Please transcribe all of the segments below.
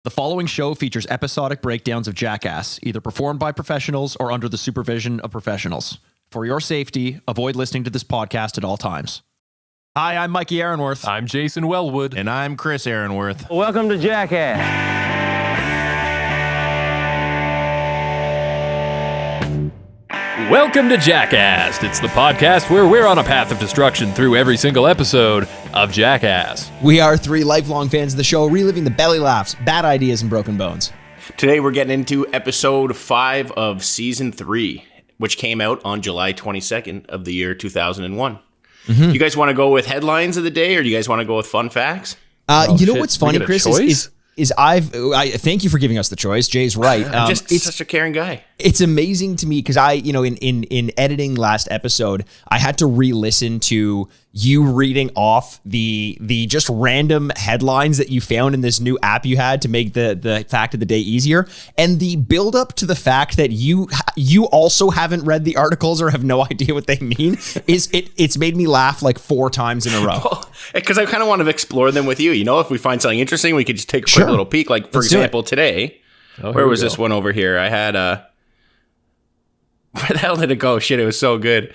The following show features episodic breakdowns of Jackass, either performed by professionals or under the supervision of professionals. For your safety, avoid listening to this podcast at all times. Hi, I'm Mikey Aaronworth. I'm Jason Wellwood. And I'm Chris Aaronworth. Welcome to Jackass. Welcome to Jackast. It's the podcast where we're on a path of destruction through every single episode of Jackass. We are three lifelong fans of the show, reliving the belly laughs, bad ideas, and broken bones. Today we're getting into episode 5 of season 3, which came out on July 22nd of the year 2001. You guys want to go with headlines of the day, or do you guys want to go with fun facts? You know what's funny, Chris, is I thank you for giving us the choice. Jay's right. I'm just such a caring guy. It's amazing to me because in editing last episode, I had to re-listen to you reading off the just random headlines that you found in this new app you had to make the fact of the day easier, and the build up to the fact that you also haven't read the articles or have no idea what they mean it's made me laugh like 4 times in a row. Because I kind of want to explore them with you. You know, if we find something interesting, we could just take a quick little peek. Like, for example, today, where was this one over here? I had where the hell did it go? Shit, it was so good.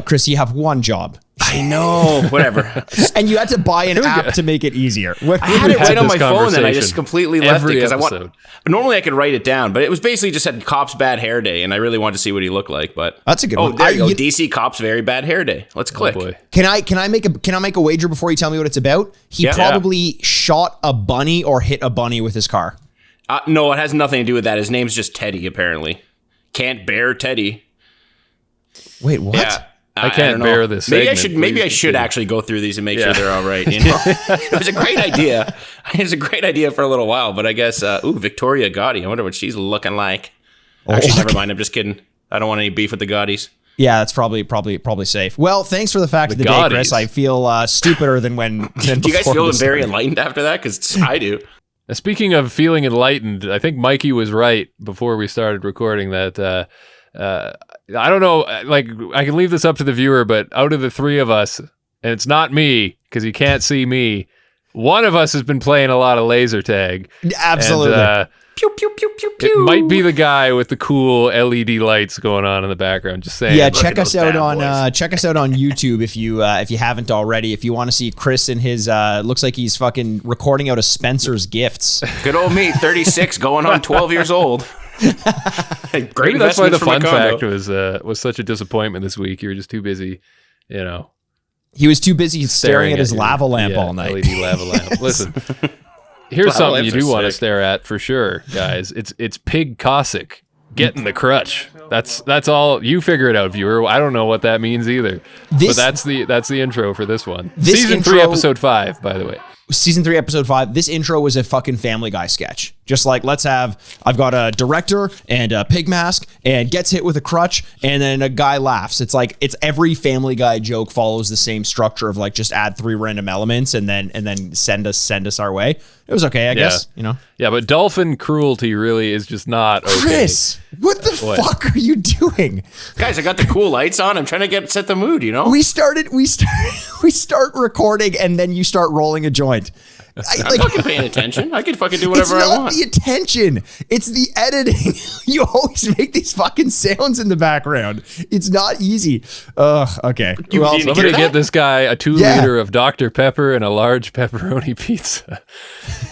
Chris, you have one job. I know, whatever. And you had to buy an app to make it easier. I had it right on my phone, and I just completely left it because normally I could write it down, but it was basically just said "Cop's bad hair day," and I really wanted to see what he looked like. But that's a good one. There you go. DC Cop's very bad hair day. Let's click. Boy. Can I make a wager before you tell me what it's about? He probably shot a bunny or hit a bunny with his car. No, it has nothing to do with that. His name's just Teddy. Apparently, can't bear Teddy. Wait, what? Yeah. I can't bear this. Maybe I should actually go through these and make sure they're all right. You know, it was a great idea. It was a great idea for a little while, but I guess Victoria Gotti. I wonder what she's looking like. Actually, never mind. I'm just kidding. I don't want any beef with the Gottis. Yeah, that's probably safe. Well, thanks for the fact of the day, Chris. I feel stupider than when. Do you guys feel very enlightened after that? Because I do. Speaking of feeling enlightened, I think Mikey was right before we started recording that. I don't know, like, I can leave this up to the viewer, but out of the 3 of us, and it's not me, because you can't see me, one of us has been playing a lot of laser tag. Absolutely. And, pew, pew, pew, pew, pew. It might be the guy with the cool LED lights going on in the background, just saying. Yeah, check us out on YouTube if you haven't already. If you want to see Chris and his looks like he's fucking recording out of Spencer's gifts. Good old me, 36, going on 12 years old. Maybe that's why the fun fact was such a disappointment this week. You were just too busy, you know. He was too busy staring at his lava lamp all night. LED lava lamp. Listen, here's something you do want to stare at for sure, guys. It's Pig Cossack getting the crutch. That's all. You figure it out, viewer. I don't know what that means either. But that's the intro for this one. Season 3, episode 5, by the way. Season 3, episode 5. This intro was a fucking Family Guy sketch. Just like, I've got a director and a pig mask and gets hit with a crutch and then a guy laughs. It's like, it's every Family Guy joke follows the same structure of like, just add 3 random elements and then send us our way. It was okay, I guess, you know? Yeah, but dolphin cruelty really is just not okay. Chris, what the fuck are you doing? Guys, I got the cool lights on. I'm trying to set the mood, you know? We start recording and then you start rolling a joint. I'm fucking paying attention. I can fucking do whatever I want. It's not the attention. It's the editing. You always make these fucking sounds in the background. It's not easy. Okay. Somebody get this guy a 2-liter of Dr. Pepper and a large pepperoni pizza.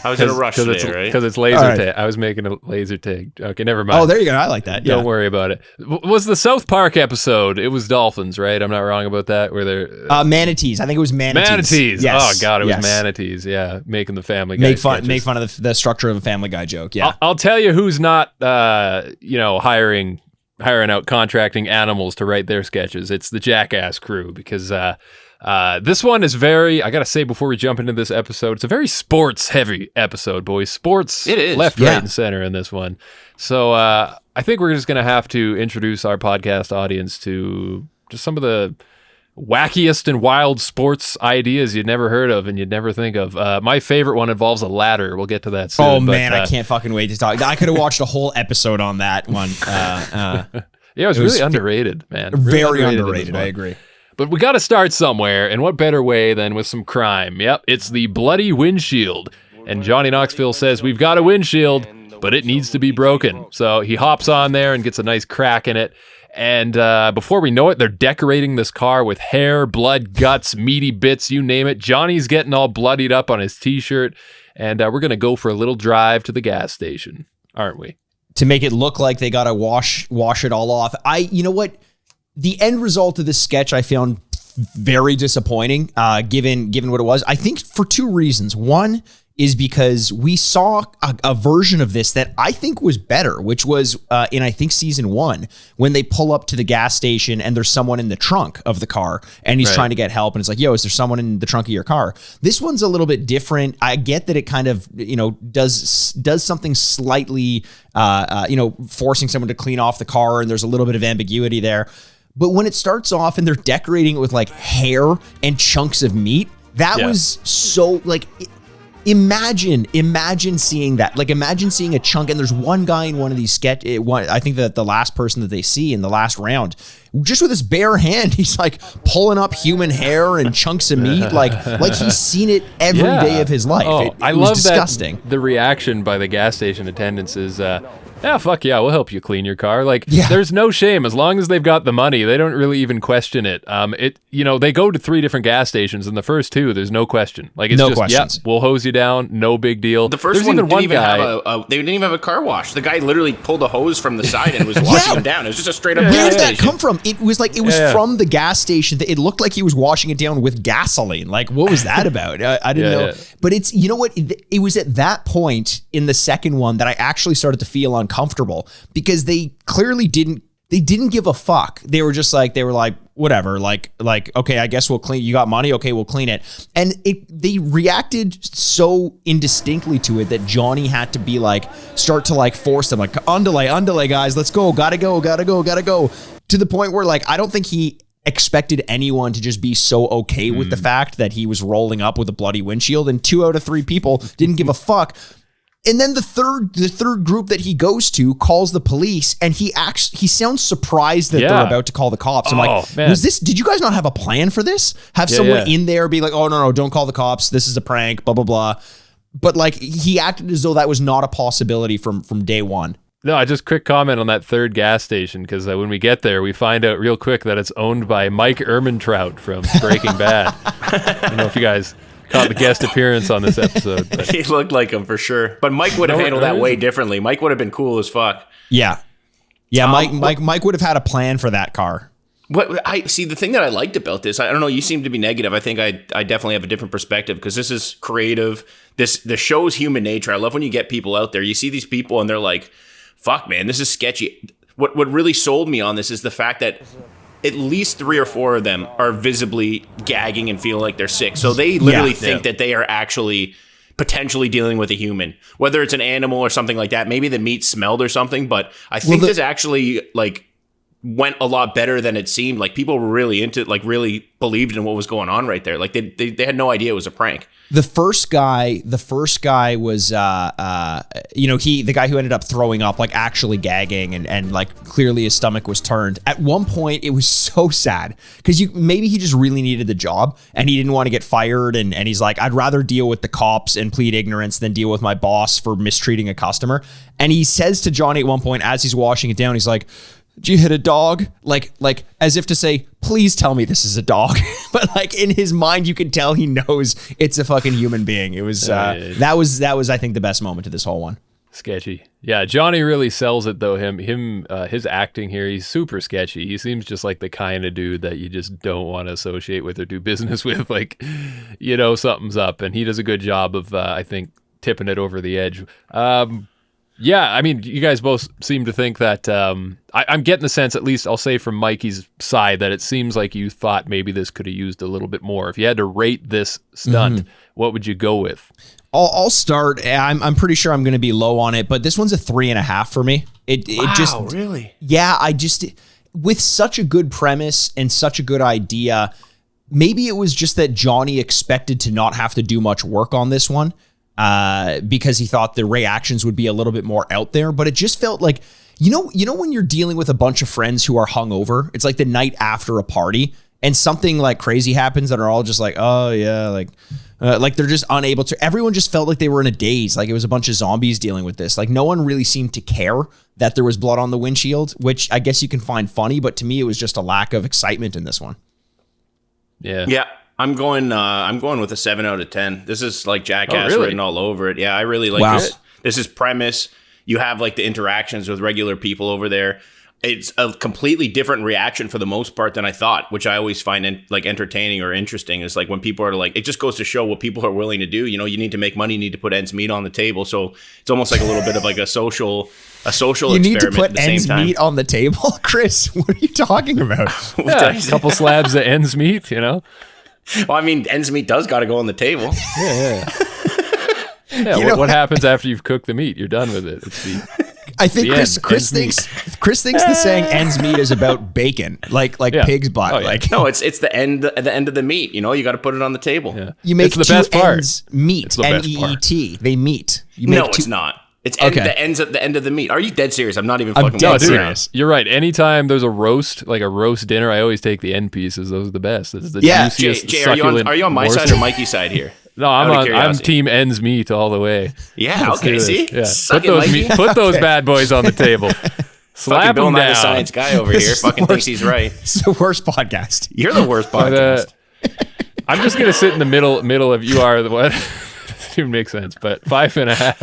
I was in a rush today, right? Because it's laser tag. I was making a laser tag. Okay, never mind. Oh, there you go. I like that. Don't worry about it. Was the South Park episode? It was dolphins, right? I'm not wrong about that. Where they're manatees. I think it was manatees. Manatees. Yes. Oh god, it was manatees. Yeah, making the Family Guy make fun of the structure of a Family Guy joke. Yeah, I'll tell you who's not hiring out contracting animals to write their sketches. It's the Jackass crew, because this one is very, I gotta say before we jump into this episode, it's a very sports heavy episode, boys. Sports, it is left, right, and center in this one. So I think we're just gonna have to introduce our podcast audience to just some of the wackiest and wild sports ideas you'd never heard of and you'd never think of. My favorite one involves a ladder. We'll get to that soon. Oh man, I can't fucking wait to talk. I could have watched a whole episode on that one. It was really underrated, man. Very underrated. I agree. But we got to start somewhere, and what better way than with some crime? Yep, it's the bloody windshield. And Johnny Knoxville says, we've got a windshield, but it needs to be broken. So he hops on there and gets a nice crack in it. And before we know it, they're decorating this car with hair, blood, guts, meaty bits, you name it. Johnny's getting all bloodied up on his T-shirt. And we're going to go for a little drive to the gas station, aren't we? To make it look like they got to wash it all off. You know what? The end result of this sketch I found very disappointing, given what it was. I think for two reasons. One is because we saw a version of this that I think was better, which was in, I think, season 1, when they pull up to the gas station and there's someone in the trunk of the car and he's trying to get help. And it's like, yo, is there someone in the trunk of your car? This one's a little bit different. I get that it kind of, does something slightly, forcing someone to clean off the car, and there's a little bit of ambiguity there. But when it starts off and they're decorating it with like hair and chunks of meat, that was so like... Imagine seeing that. Like, imagine seeing a chunk, and there's one guy in one of these I think that the last person that they see in the last round, just with his bare hand, he's like pulling up human hair and chunks of meat, like he's seen it every day of his life. I was love disgusting. That the reaction by the gas station attendants is, yeah, fuck yeah, we'll help you clean your car. Like, there's no shame. As long as they've got the money, they don't really even question it. They go to 3 different gas stations, and the first 2, there's no question. Like, it's questions. We'll hose you down, no big deal. The first one didn't even have a car wash. The guy literally pulled a hose from the side and was washing him down. It was just a straight up gas Where did station. that come from? It was from the gas station. It looked like he was washing it down with gasoline. Like, what was that about? I didn't know. But it's, you know what? It was at that point in the second one that I actually started to feel uncomfortable, because they clearly didn't give a fuck. They were like, whatever, like, okay, I guess we'll clean. You got money? Okay, we'll clean it. And they reacted so indistinctly to it that Johnny had to be like, start to like force them, like, underlay, guys, let's go, gotta go. To the point where, like, I don't think he expected anyone to just be so okay with the fact that he was rolling up with a bloody windshield, and 2 out of 3 people didn't give a fuck. And then the third group that he goes to calls the police, and he sounds surprised that they're about to call the cops. I'm like, did you guys not have a plan for this? Have someone in there be like, oh, no, don't call the cops. This is a prank, blah, blah, blah. But like, he acted as though that was not a possibility from day one. No, just quick comment on that third gas station, because when we get there, we find out real quick that it's owned by Mike Ehrmantraut from Breaking Bad. I don't know if you guys caught the guest appearance on this episode. But. He looked like him for sure. But Mike would have handled that way differently. Mike would have been cool as fuck. Yeah. Yeah, Mike would have had a plan for that car. What I see, the thing that I liked about this, I don't know, you seem to be negative. I think I definitely have a different perspective, because this is creative. This shows human nature. I love when you get people out there. You see these people and they're like, fuck, man, this is sketchy. What really sold me on this is the fact that at least 3 or 4 of them are visibly gagging and feeling like they're sick. So they literally think that they are actually potentially dealing with a human, whether it's an animal or something like that. Maybe the meat smelled or something, but I think this actually like went a lot better than it seemed. Like, people were really into it, like really believed in what was going on right there. Like they had no idea it was a prank. The first guy was, the guy who ended up throwing up, like actually gagging and like clearly his stomach was turned. At one point, it was so sad, because maybe he just really needed the job and he didn't want to get fired. And he's like, I'd rather deal with the cops and plead ignorance than deal with my boss for mistreating a customer. And he says to Johnny at one point, as he's washing it down, he's like, "Did you hit a dog?" Like as if to say, please tell me this is a dog. But like, in his mind, you can tell he knows it's a fucking human being. It was that was I think the best moment of this whole one. Sketchy. Yeah, Johnny really sells it though. His acting here, he's super sketchy. He seems just like the kind of dude that you just don't want to associate with or do business with. Like, something's up, and he does a good job of I think tipping it over the edge. Yeah, I mean, you guys both seem to think that I'm getting the sense, at least I'll say from Mikey's side, that it seems like you thought maybe this could have used a little bit more. If you had to rate this stunt, what would you go with? I'll start. I'm pretty sure I'm going to be low on it, but this one's a 3.5 for me. Wow, really? Yeah, with such a good premise and such a good idea, maybe it was just that Johnny expected to not have to do much work on this one. Because he thought the reactions would be a little bit more out there, but it just felt like, when you're dealing with a bunch of friends who are hungover, it's like the night after a party and something like crazy happens that are all just like, oh yeah, like, Like they're just unable to. Everyone just felt like they were in a daze. Like it was a bunch of zombies dealing with this. Like no one really seemed to care that there was blood on the windshield, which I guess you can find funny, but to me it was just a lack of excitement in this one. Yeah. I'm going with a 7 out of 10. This is like Jackass written all over it. Yeah, I really like this. This is premise. You have like the interactions with regular people over there. It's a completely different reaction for the most part than I thought, which I always find entertaining or interesting. Is like when people are like, it just goes to show what people are willing to do. You know, you need to make money, you need to put ends meet on the table. So it's almost like a little bit of like a social you experiment. You need to put at the ends same time. meet on the table, Chris. What are you talking about? Yeah, a couple slabs of ends meat, you know. Well, I mean, ends meat does got to go on the table. Yeah. Yeah, what happens after you've cooked the meat? You're done with it. I think Chris thinks the saying ends meat is about bacon, like pig's butt. Oh, yeah. Like no, it's the end of the meat. You know, you got to put it on the table. Yeah. You make it's the best part. Ends meet. MEET. They meet. You make it's not. It's the ends at the end of the meat. Are you dead serious? I'm not even fucking dead serious. You're right. Anytime there's a roast, like a roast dinner, I always take the end pieces. Those are the best. It's the juiciest, Jay, are you on my side or Mikey's side here? No, I'm team ends meat all the way. Yeah, okay, see? Yeah. Put Put those bad boys on the table. Slap them down. The science guy over here fucking thinks he's right. It's the worst podcast. You're the worst podcast. I'm just going to sit in the middle of you are the one. Doesn't make sense, but 5.5.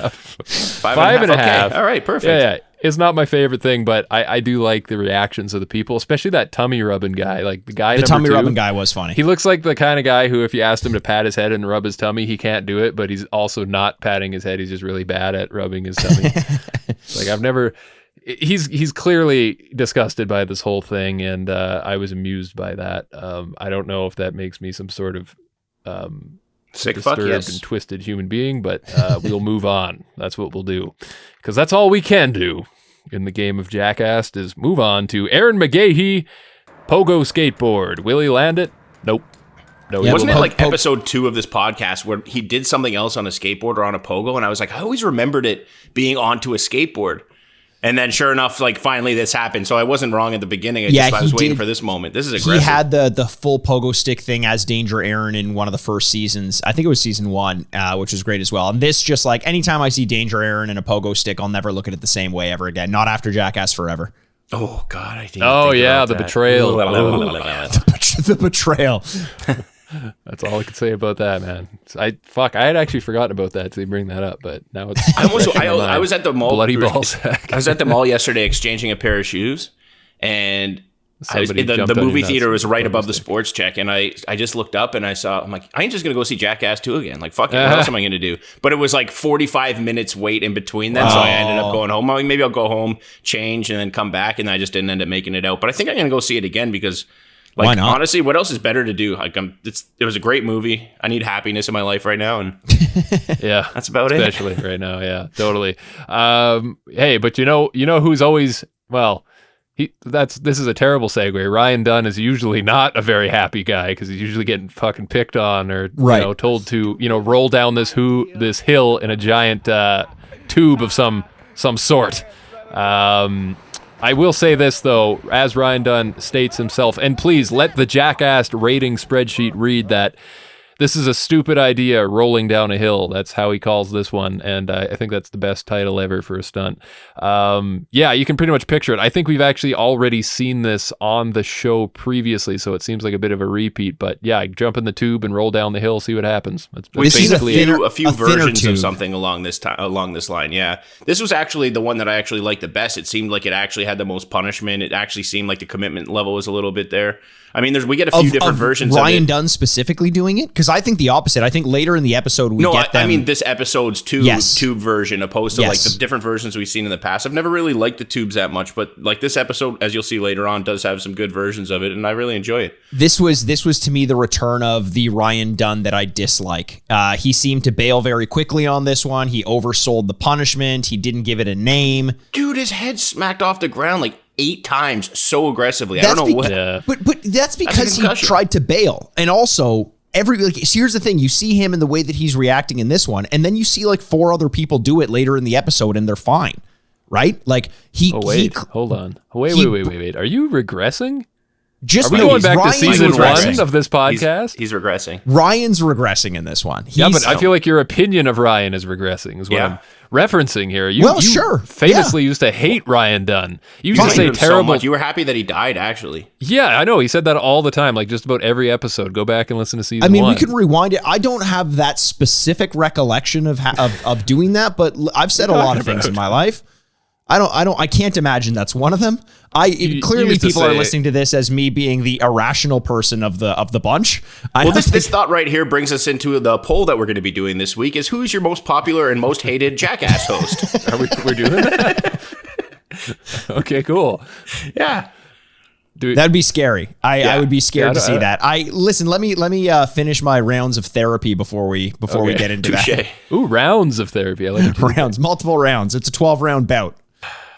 5.5. Okay. All right, perfect. Yeah. It's not my favorite thing, but I do like the reactions of the people, especially that tummy rubbing guy. Like the tummy rubbing guy was funny. He looks like the kind of guy who, if you asked him to pat his head and rub his tummy, he can't do it. But he's also not patting his head. He's just really bad at rubbing his tummy. Like he's clearly disgusted by this whole thing, and I was amused by that. I don't know if that makes me some sort of sick fuck, yes, and twisted human being, but we'll move on. That's what we'll do, because that's all we can do in the game of Jackass is move on to Aaron McGahee, pogo skateboard. Will he land it? Nope. No, wasn't it like episode 2 of this podcast where he did something else on a skateboard or on a pogo, and I was like, I always remembered it being onto a skateboard. And then sure enough, like finally this happened. So I wasn't wrong at the beginning. I was waiting for this moment. This is aggressive. He had the full pogo stick thing as Danger Aaron in one of the first seasons. I think it was season 1, which was great as well. And this just like anytime I see Danger Aaron in a pogo stick, I'll never look at it the same way ever again. Not after Jackass Forever. Oh God, I think. Oh yeah, the betrayal. The betrayal. That's all I could say about that, man. I had actually forgotten about that until you bring that up, but now it's. I was at the mall. Bloody ballsack. I was at the mall yesterday exchanging a pair of shoes, and the movie theater was right above the sports check, and I just looked up and I'm like, I ain't just gonna go see Jackass 2 again. Like, fuck it, what else am I gonna do? But it was like 45 minutes wait in between that, so I ended up going home. I'm like, maybe I'll go home, change, and then come back, and I just didn't end up making it out. But I think I'm gonna go see it again because. Like, why not? Honestly, what else is better to do? Like, it was a great movie. I need happiness in my life right now, and yeah, that's about it. Especially right now, yeah, totally. Hey, but you know who's always this is a terrible segue. Ryan Dunn is usually not a very happy guy because he's usually getting fucking picked on or told to roll down this hill in a giant tube of some sort. I will say this, though, as Ryan Dunn states himself, and please let the Jackass rating spreadsheet read that this is a stupid idea, rolling down a hill. That's how he calls this one, and I think that's the best title ever for a stunt. Yeah, you can pretty much picture it. I think we've actually already seen this on the show previously, so it seems like a bit of a repeat, but yeah, jump in the tube and roll down the hill, see what happens. That's basically a few versions of something along this line, yeah. This was actually the one that I actually liked the best. It seemed like it actually had the most punishment. It actually seemed like the commitment level was a little bit there. I mean, we get a few different versions of Ryan Dunn specifically doing it? Because I think the opposite. I think later in the episode I mean, this episode's tube version opposed to like the different versions we've seen in the past. I've never really liked the tubes that much, but like this episode, as you'll see later on, does have some good versions of it, and I really enjoy it. This was to me the return of the Ryan Dunn that I dislike. He seemed to bail very quickly on this one. He oversold the punishment. He didn't give it a name. Dude, his head smacked off the ground like 8 times so aggressively. I don't know what. But that's because he tried to bail. And also, so here's the thing. You see him in the way that he's reacting in this one, and then you see like 4 other people do it later in the episode, and they're fine. Right? Like, hold on. Wait. Are you regressing? Just Are we going back to Ryan's season regressing. 1 of this podcast? He's regressing. Ryan's regressing in this one. Yeah, but I feel like your opinion of Ryan is regressing, is what I'm referencing here. You sure. famously used to hate Ryan Dunn. You used to say him so terrible. much. You were happy that he died, actually. Yeah, I know. He said that all the time, like just about every episode. Go back and listen to season 1. I mean, we can rewind it. I don't have that specific recollection of doing that, but I've said a lot of things in my life. I can't imagine that's one of them. Clearly people are listening to this as me being the irrational person of the bunch. Well, this thought right here brings us into the poll that we're going to be doing this week is who's your most popular and most hated Jackass host? We're doing that? Okay, cool. Yeah. That'd be scary. I would be scared to see that. Let me finish my rounds of therapy before we get into that. Ooh, rounds of therapy. I like it. Rounds, multiple rounds. It's a 12-round bout.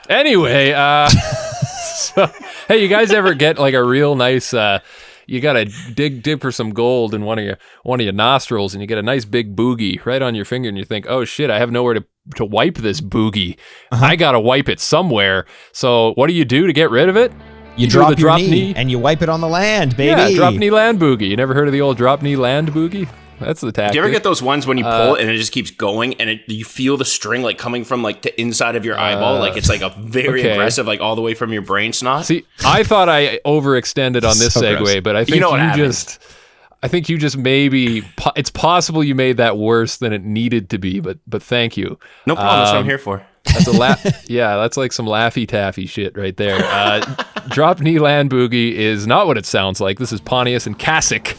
Anyway, so, hey, you guys ever get like a real nice you gotta dig for some gold in one of your nostrils, and you get a nice big boogie right on your finger, and you think, oh shit, I have nowhere to wipe this boogie. I gotta wipe it somewhere. So what do you do to get rid of it? You drop your knee and you wipe it on the land, baby. Yeah, drop knee land boogie. You never heard of the old drop knee land boogie? That's the tactic. Do you ever get those ones when you pull it and it just keeps going and you feel the string like coming from like the inside of your eyeball? Like it's like a very aggressive, like all the way from your brain snot. See, I thought I overextended on this segue, gross. but I think I think you just maybe, it's possible you made that worse than it needed to be, but thank you. No problem. That's what I'm here for. That's that's like some Laffy Taffy shit right there. Drop knee land boogie is not what it sounds like. This is Pontius and Kasich.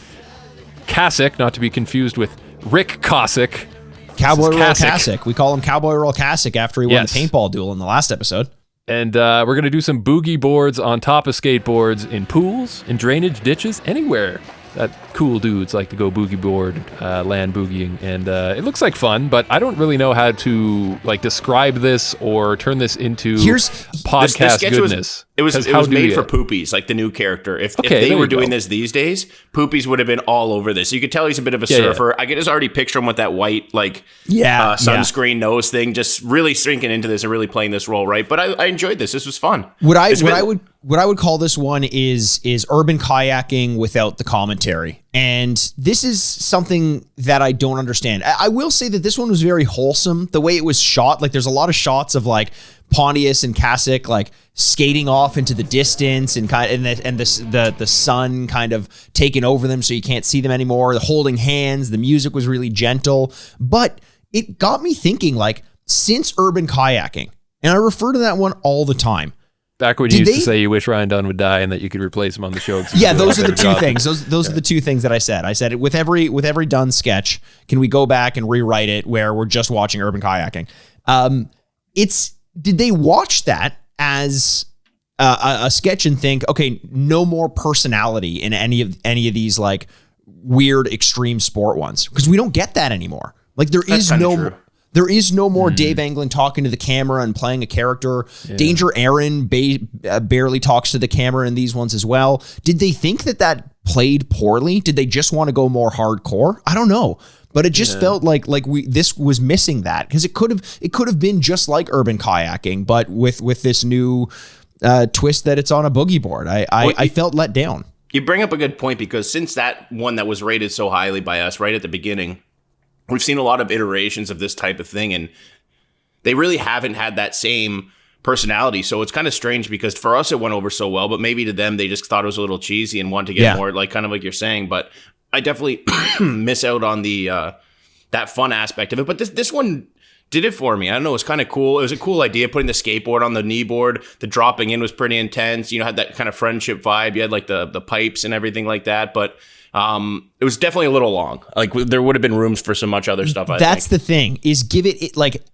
Kasich, not to be confused with Rick Kasich. Cowboy Roll Kasich. We call him Cowboy Roll Kasich after he won the paintball duel in the last episode. And we're going to do some boogie boards on top of skateboards in pools, in drainage ditches, anywhere that cool dudes like to go boogie board, land boogieing. And it looks like fun, but I don't really know how to like describe this or turn this into podcast goodness. It was made for Poopies, like the new character. If they were doing this these days, Poopies would have been all over this. You could tell he's a bit of a surfer. Yeah. I could just already picture him with that white sunscreen nose thing, just really sinking into this and really playing this role, right? But I enjoyed this. This was fun. What I would call this one is urban kayaking without the commentary. And this is something that I don't understand. I will say that this one was very wholesome. The way it was shot, like there's a lot of shots of like Pontius and Kasich like skating off into the distance and the sun kind of taking over them so you can't see them anymore. The holding hands, the music was really gentle, but it got me thinking like since urban kayaking, and I refer to that one all the time. Back when you used to say you wish Ryan Dunn would die and that you could replace him on the show. Yeah, those are the two things. Those are the two things that I said. I said with every Dunn sketch, can we go back and rewrite it where we're just watching urban kayaking? Did they watch that as a sketch and think, okay, no more personality in any of these like weird extreme sport ones? Because we don't get that anymore. Like there is no more Dave Anglin talking to the camera and playing a character. Yeah. Danger Aaron barely talks to the camera in these ones as well. Did they think that played poorly? Did they just want to go more hardcore? I don't know. But it just felt like this was missing that because it could have been just like urban kayaking, but with this new twist that it's on a boogie board. I felt let down. You bring up a good point because since that one that was rated so highly by us right at the beginning, we've seen a lot of iterations of this type of thing, and they really haven't had that same personality. So it's kind of strange because for us it went over so well, but maybe to them they just thought it was a little cheesy and wanted to get more like kind of like you're saying. But I definitely miss out on the that fun aspect of it. But this one did it for me. I don't know. It was kind of cool. It was a cool idea putting the skateboard on the knee board. The dropping in was pretty intense. You know, had that kind of friendship vibe. You had like the pipes and everything like that. But it was definitely a little long. Like there would have been rooms for so much other stuff. That's the thing is give it like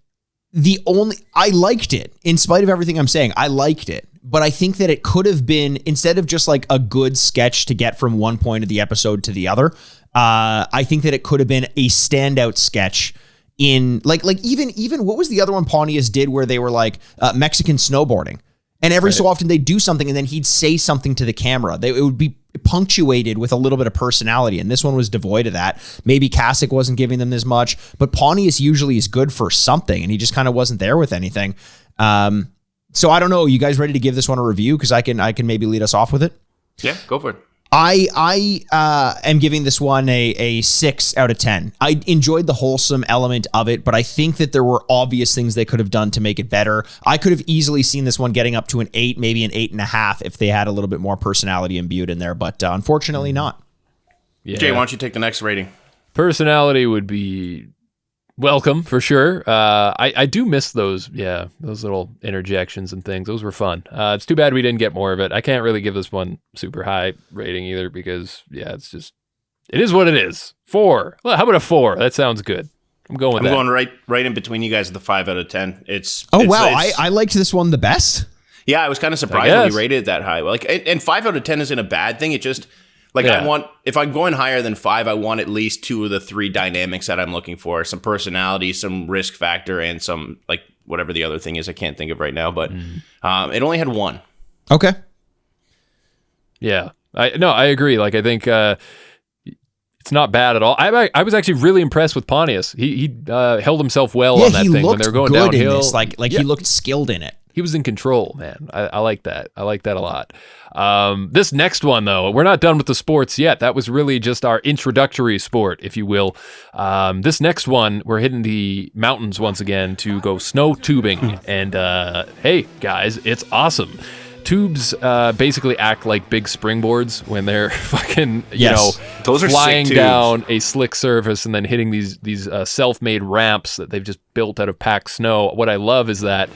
I liked it in spite of everything I'm saying. I liked it. But I think that it could have been, instead of just like a good sketch to get from one point of the episode to the other, I think that it could have been a standout sketch in like even what was the other one Pontius did where they were like Mexican snowboarding. And every so often they'd do something and then he'd say something to the camera. It would be punctuated with a little bit of personality. And this one was devoid of that. Maybe Kasich wasn't giving them as much, but Pontius usually is good for something and he just kind of wasn't there with anything. So I don't know. You guys ready to give this one a review? Because I can maybe lead us off with it. Yeah, go for it. I am giving this one a 6 out of 10. I enjoyed the wholesome element of it, but I think that there were obvious things they could have done to make it better. I could have easily seen this one getting up to an 8, maybe an 8.5 if they had a little bit more personality imbued in there, but unfortunately not. Yeah. Jay, why don't you take the next rating? Personality would be welcome for sure. I do miss those little interjections and things. Those were fun. It's too bad we didn't get more of it. I can't really give this one super high rating either because it is what it is. 4. Well, how about a 4? That sounds good. I'm going with that. I'm going right in between you guys with the 5 out of 10. I liked this one the best. Yeah, I was kind of surprised when you rated it that high. Like, and 5 out of 10 isn't a bad thing. It just if I'm going higher than 5, I want at least 2 of the 3 dynamics that I'm looking for: some personality, some risk factor, and some like whatever the other thing is. I can't think of right now, but it only had 1. Okay. Yeah, I agree. Like, I think it's not bad at all. I was actually really impressed with Pontius. He held himself well on that thing when they were going downhill. He looked skilled in it. He was in control, man. I like that. I like that a lot. This next one, though, we're not done with the sports yet. That was really just our introductory sport, if you will. This next one, we're hitting the mountains once again to go snow tubing. And hey, guys, it's awesome. Tubes basically act like big springboards when they're fucking, those are flying sick down a slick surface and then hitting these self-made ramps that they've just built out of packed snow. What I love is that,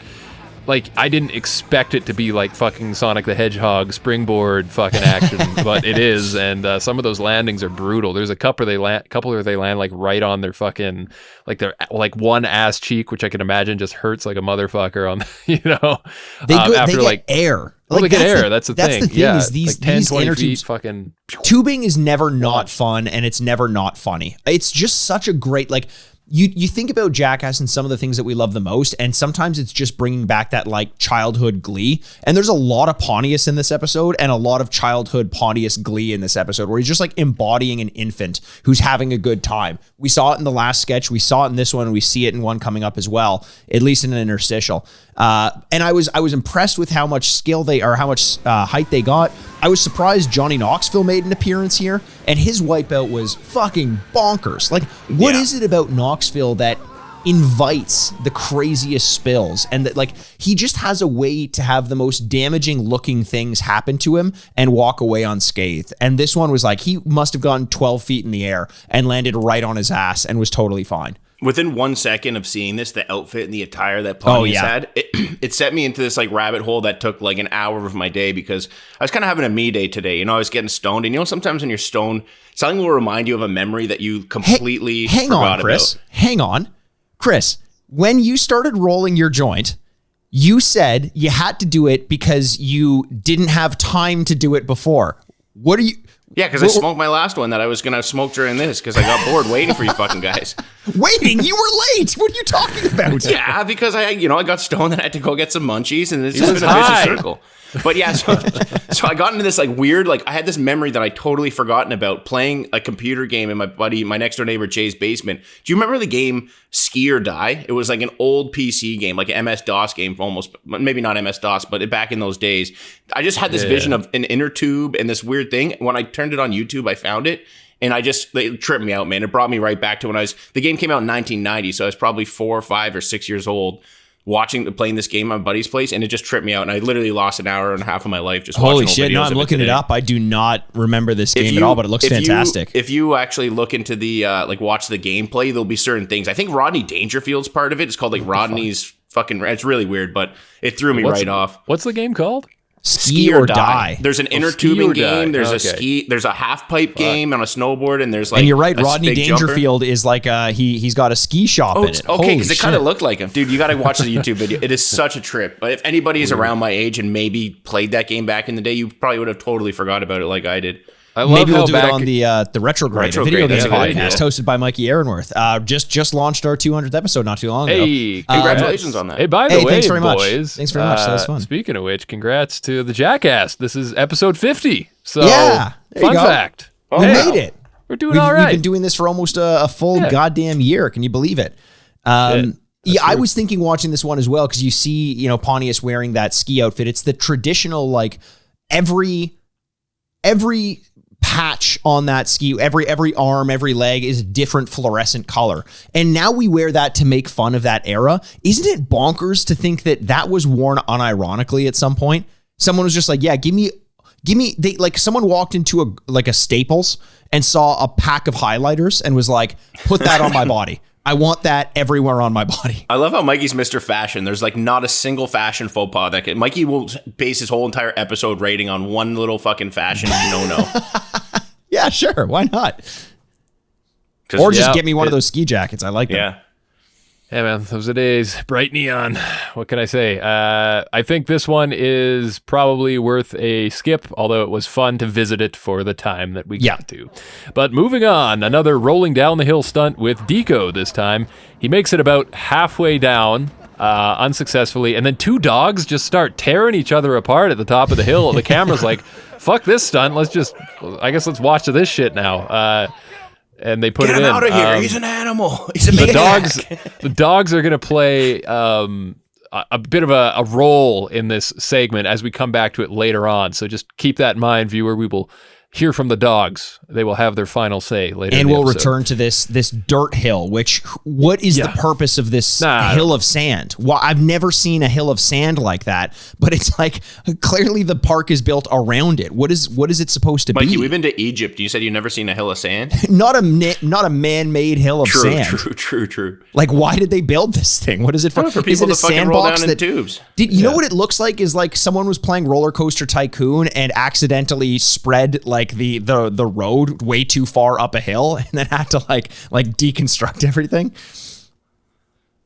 like, I didn't expect it to be like fucking Sonic the Hedgehog springboard fucking action, but it is, and some of those landings are brutal. There's a couple where they land like right on their fucking, like their like one ass cheek, which I can imagine just hurts like a motherfucker on, they get air. Well, they get air. That's the thing. That's the thing is these 10, 20 inner feet tubes, fucking. Tubing is never not fun, and it's never not funny. It's just such a great, like, You think about Jackass and some of the things that we love the most, and sometimes it's just bringing back that like childhood glee. And there's a lot of Pontius in this episode and a lot of childhood Pontius glee in this episode where he's just like embodying an infant who's having a good time. We saw it in the last sketch. We saw it in this one. And we see it in one coming up as well, at least in an interstitial. And I was impressed with how much skill how much height they got. I was surprised Johnny Knoxville made an appearance here, and his wipeout was fucking bonkers. Like, what is it about Knoxville that invites the craziest spills, and that, like, he just has a way to have the most damaging looking things happen to him and walk away unscathed. And this one was like, he must have gone 12 feet in the air and landed right on his ass and was totally fine. Within 1 second of seeing this, the outfit and the attire that Pontius had, it set me into this like rabbit hole that took like an hour of my day because I was kind of having a me day today. I was getting stoned, and sometimes when you're stoned, something will remind you of a memory that you completely forgot about. Hang on, Chris. When you started rolling your joint, you said you had to do it because you didn't have time to do it before. What are you? Yeah, because I smoked my last one that I was going to smoke during this because I got bored waiting for you fucking guys. Waiting? You were late. What are you talking about? Yeah, because I got stoned and I had to go get some munchies, and it's just been a vicious circle. But yeah, so I got into this like weird, like I had this memory that I totally forgotten about playing a computer game in my next door neighbor Jay's basement. Do you remember the game Ski or Die? It was like an old PC game, like an MS-DOS game, almost, maybe not MS-DOS, but back in those days. I just had this vision of an inner tube and this weird thing. When I turned it on YouTube, I found it. And it tripped me out, man. It brought me right back to the game came out in 1990, so I was probably 4 or 5 or 6 years old, playing this game at my buddy's place, and it just tripped me out, and I literally lost an hour and a half of my life just watching Holy shit, no, I'm looking it up. I do not remember this game at all, but it looks fantastic. If you actually look into the, watch the gameplay, there'll be certain things. I think Rodney Dangerfield's part of it. It's called like Rodney's fucking, it's really weird, but it threw me right off. What's the game called? Ski or Die. There's an inner tubing game. There's there's a half pipe game on a snowboard, and there's like. And you're right, Rodney Dangerfield is like he's got a ski shop in it. Okay, because it kind of looked like him, dude. You got to watch the YouTube video. It is such a trip. But if anybody is around my age and maybe played that game back in the day, you probably would have totally forgot about it like I did. Maybe we'll do it on the Retrograde video game podcast hosted by Mikey Aaronworth. Just launched our 200th episode not too long ago. Hey, congratulations on that. Hey, by the way, thanks very much. boys. Thanks very much. That was fun. Speaking of which, congrats to the Jackass. This is episode 50. So, fun fact. We made it. We're doing all right. We've been doing this for almost a full goddamn year. Can you believe it? I was thinking watching this one as well because you see, Pontius wearing that ski outfit. It's the traditional, like, every every patch on that ski, every arm, every leg is a different fluorescent color. And now we wear that to make fun of that era. Isn't it bonkers to think that was worn unironically at some point? Someone was just like, yeah, give me, someone walked into a Staples and saw a pack of highlighters and was like, put that on my body. I want that everywhere on my body. I love how Mikey's Mr. Fashion. There's like not a single fashion faux pas that Mikey will base his whole entire episode rating on one little fucking fashion no. Yeah, sure. Why not? Or just get me one of those ski jackets. I like them. Yeah. Yeah, man, those are days. Bright neon. What can I say? I think this one is probably worth a skip, although it was fun to visit it for the time that we got to. But moving on, another rolling down the hill stunt with Deco this time. He makes it about halfway down, unsuccessfully, and then two dogs just start tearing each other apart at the top of the hill. The camera's like, fuck this stunt. Let's watch this shit now. And they put Get it in. Get him out of here. He's an animal. He's a maniac. The dogs are going to play a bit of a role in this segment as we come back to it later on. So just keep that in mind, viewer. We will hear from the dogs. They will have their final say later. And we'll return to this dirt hill, what is the purpose of this hill of sand? Well, I've never seen a hill of sand like that, but it's like clearly the park is built around it. What is it supposed to be? Mikey, we've been to Egypt. You said you've never seen a hill of sand? Not a man-made hill of sand. True. Like, why did they build this thing? What is it for? For people to fucking roll down in tubes. You know what it looks like is like someone was playing Roller Coaster Tycoon and accidentally spread like the road way too far up a hill and then had to like deconstruct everything.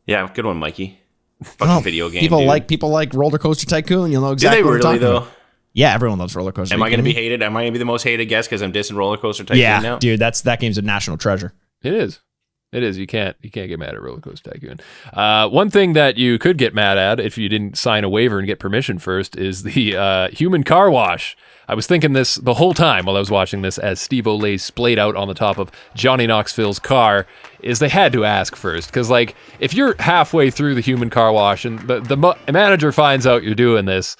Yeah, good one, Mikey. Fucking video game. People like Roller Coaster Tycoon. You'll know exactly. Do they what really I'm talking though? about. Yeah, everyone loves Roller Coaster. Am I going to be hated? Am I going to be the most hated guest because I'm dissing Roller Coaster Tycoon now? Dude, that game's a national treasure. It is. You can't get mad at Roller Coaster Tycoon. One thing that you could get mad at if you didn't sign a waiver and get permission first is the human car wash. I was thinking this the whole time while I was watching this as SteveO lays splayed out on the top of Johnny Knoxville's car, is they had to ask first. Because, like, if you're halfway through the human car wash and the manager finds out you're doing this,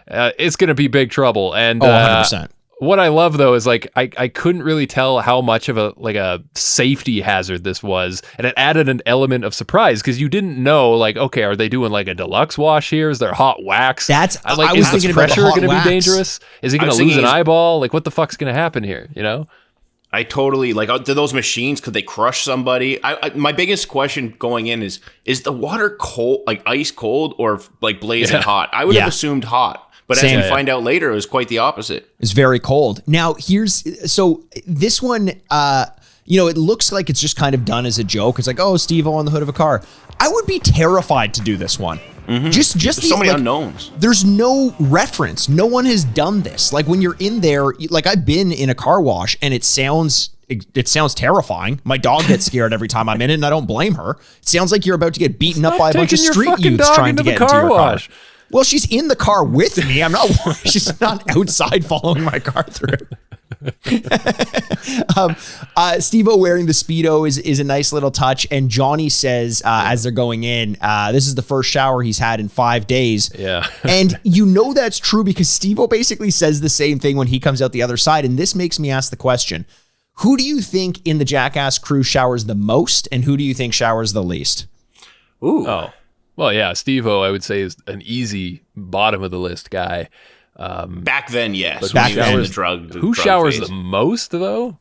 it's going to be big trouble. And 100%. What I love, though, is like I couldn't really tell how much of a safety hazard this was, and it added an element of surprise because you didn't know, like, okay, are they doing like a deluxe wash here? Is there hot wax? I was thinking about the pressure hot going to wax. be dangerous? Is he going to lose an eyeball? Like, what the fuck's going to happen here? You know? I totally do those machines. Could they crush somebody? My biggest question going in is the water cold, like ice cold, or like blazing hot? I would have assumed hot. But as we find out later, it was quite the opposite. It's very cold. Now, so this one, it looks like it's just kind of done as a joke. It's like, oh, SteveO on the hood of a car. I would be terrified to do this one. Mm-hmm. Just there's so many unknowns. There's no reference. No one has done this. Like when you're in there, like I've been in a car wash and it sounds terrifying. My dog gets scared every time I'm in it, and I don't blame her. It sounds like you're about to get beaten up by a bunch of street youths trying to get into your car. Well, she's in the car with me. I'm not worried. She's not outside following my car through. SteveO wearing the Speedo is a nice little touch. And Johnny says, as they're going in, this is the first shower he's had in 5 days. Yeah. And you know that's true because SteveO basically says the same thing when he comes out the other side. And this makes me ask the question, who do you think in the Jackass crew showers the most and who do you think showers the least? Ooh. Oh. Well, yeah, SteveO, I would say, is an easy bottom of the list guy. Back then, yes. But who showers the most, though?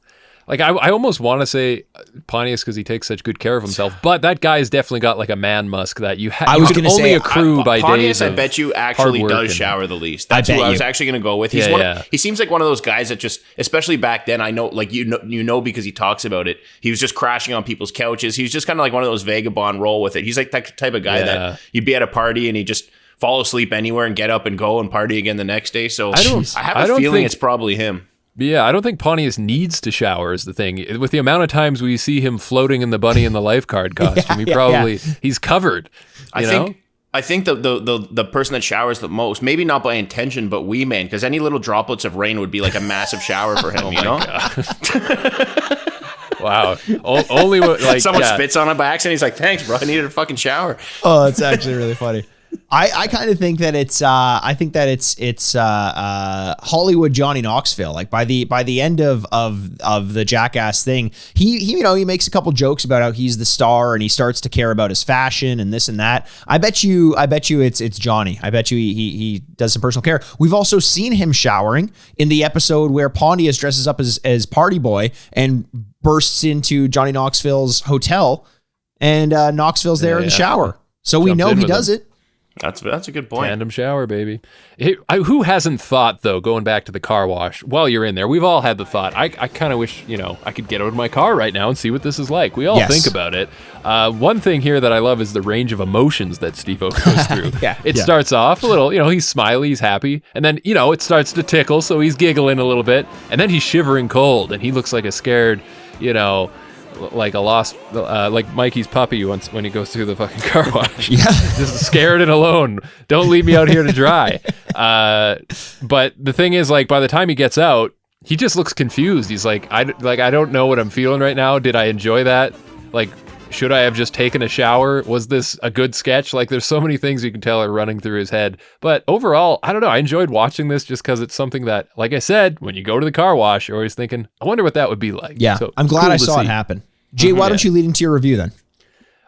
Like, I almost want to say Pontius because he takes such good care of himself, but that guy's definitely got like a man musk that you can only accrue by Pontius, days. I bet you actually does shower the least. That's who I was actually going to go with. He seems like one of those guys that just, especially back then, I know, like you know because he talks about it. He was just crashing on people's couches. He was just kind of like one of those vagabond roll with it. He's like that type of guy that you'd be at a party and he just fall asleep anywhere and get up and go and party again the next day. So I have a feeling it's probably him. Yeah, I don't think Pontius needs to shower is the thing. With the amount of times we see him floating in the bunny in the lifeguard costume, he's covered. I think the person that showers the most, maybe not by intention, but wee man, because any little droplets of rain would be like a massive shower for him, you know? Wow. Only like someone spits on him by accident. He's like, "Thanks, bro. I needed a fucking shower." Oh, it's actually really funny. I kind of think that it's Hollywood Johnny Knoxville. Like by the end of the Jackass thing, he makes a couple jokes about how he's the star and he starts to care about his fashion and this and that. I bet you it's Johnny. I bet you he does some personal care. We've also seen him showering in the episode where Pontius dresses up as party boy and bursts into Johnny Knoxville's hotel, and Knoxville's there in the shower. So we know he does it. That's a good point. Tandem shower, baby. Who hasn't thought, though, going back to the car wash, while you're in there, we've all had the thought, I kind of wish, I could get out of my car right now and see what this is like. We all think about it. One thing here that I love is the range of emotions that SteveO goes through. It starts off a little, he's smiley, he's happy, and then, it starts to tickle, so he's giggling a little bit, and then he's shivering cold, and he looks like a scared, like a lost, like Mikey's puppy once when he goes through the fucking car wash. Just scared and alone. Don't leave me out here to dry. But the thing is, like, by the time he gets out, he just looks confused. He's like, I don't know what I'm feeling right now. Did I enjoy that? Like, should I have just taken a shower? Was this a good sketch? Like, there's so many things you can tell are running through his head. But overall, I don't know. I enjoyed watching this just because it's something that, like I said, when you go to the car wash, you're always thinking, I wonder what that would be like. Yeah, so, I'm glad I saw it happen. Jay, why don't you lead into your review then?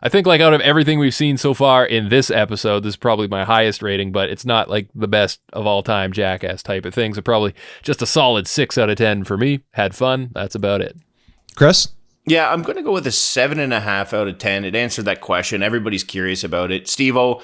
I think, like, out of everything we've seen so far in this episode, this is probably my highest rating, but it's not like the best of all time Jackass type of thing. So probably just a solid 6 out of 10 for me. Had fun. That's about it. Chris? Yeah, I'm going to go with a 7.5 out of 10. It answered that question. Everybody's curious about it. SteveO,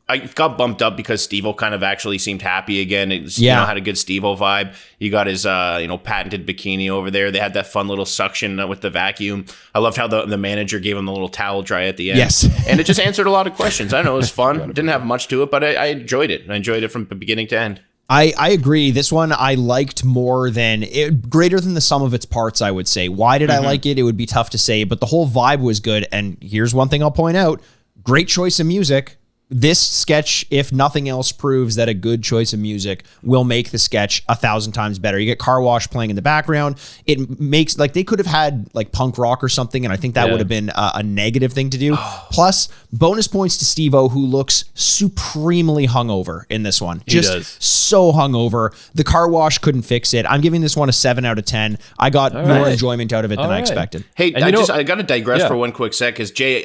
I got bumped up because SteveO kind of actually seemed happy again. It had a good SteveO vibe. You got his, patented bikini over there. They had that fun little suction with the vacuum. I loved how the manager gave him the little towel dry at the end. Yes. And it just answered a lot of questions. I know it was fun. Didn't have much to it, but I enjoyed it. I enjoyed it from beginning to end. I agree. This one I liked more greater than the sum of its parts, I would say. Why did I like it? It would be tough to say, but the whole vibe was good. And here's one thing I'll point out. Great choice of music. This sketch, if nothing else, proves that a good choice of music will make the sketch 1,000 times better. You get Carwash playing in the background. It makes, like, they could have had like punk rock or something, and I think that would have been a negative thing to do. Plus, bonus points to SteveO, who looks supremely hungover in this one. Just so hungover. The car wash couldn't fix it. I'm giving this one a 7 out of 10. I got more enjoyment out of it than I expected. Hey, I got to digress for one quick sec, because Jay,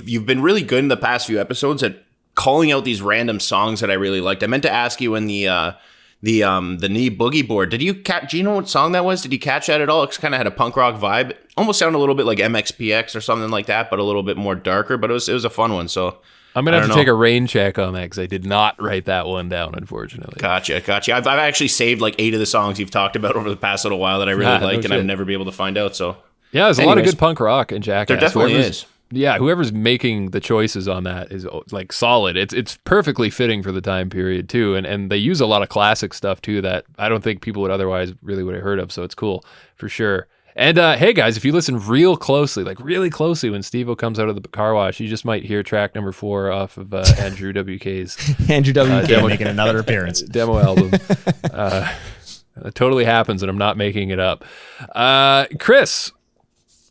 you've been really good in the past few episodes at calling out these random songs that I really liked. I meant to ask you in the knee boogie board. Do you know what song that was? Did you catch that at all? It kind of had a punk rock vibe. It almost sounded a little bit like MXPX or something like that, but a little bit more darker. But it was a fun one. So I'm gonna have to take a rain check on that because I did not write that one down, unfortunately. Gotcha. I've actually saved like 8 of the songs you've talked about over the past little while that I really like, and I've never been able to find out. So yeah, there's a lot of good punk rock in Jackass. There definitely is. Yeah, whoever's making the choices on that is like solid. It's perfectly fitting for the time period too, and they use a lot of classic stuff too that I don't think people would otherwise really would have heard of. So it's cool for sure. And hey guys, if you listen really closely when SteveO comes out of the car wash, you just might hear track number 4 off of Andrew WK's Andrew WK making another appearance demo album. It totally happens, and I'm not making it up. Chris,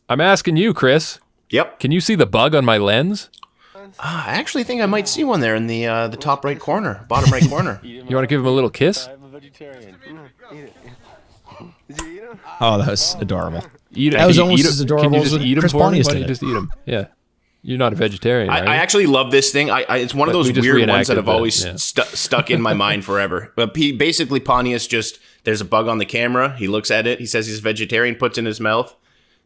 I'm asking you, Chris. Yep. Can you see the bug on my lens? I actually think I might see one there in the top right corner, bottom right corner. You want to give him a little kiss? I'm a vegetarian. Oh, that was adorable. That was almost as adorable as Chris Pontius did. Just eat them. Yeah. You're not a vegetarian, right? I actually love this thing. It's one of those weird ones that have always stuck in my mind forever. But basically, Pontius there's a bug on the camera. He looks at it. He says he's vegetarian, puts it in his mouth,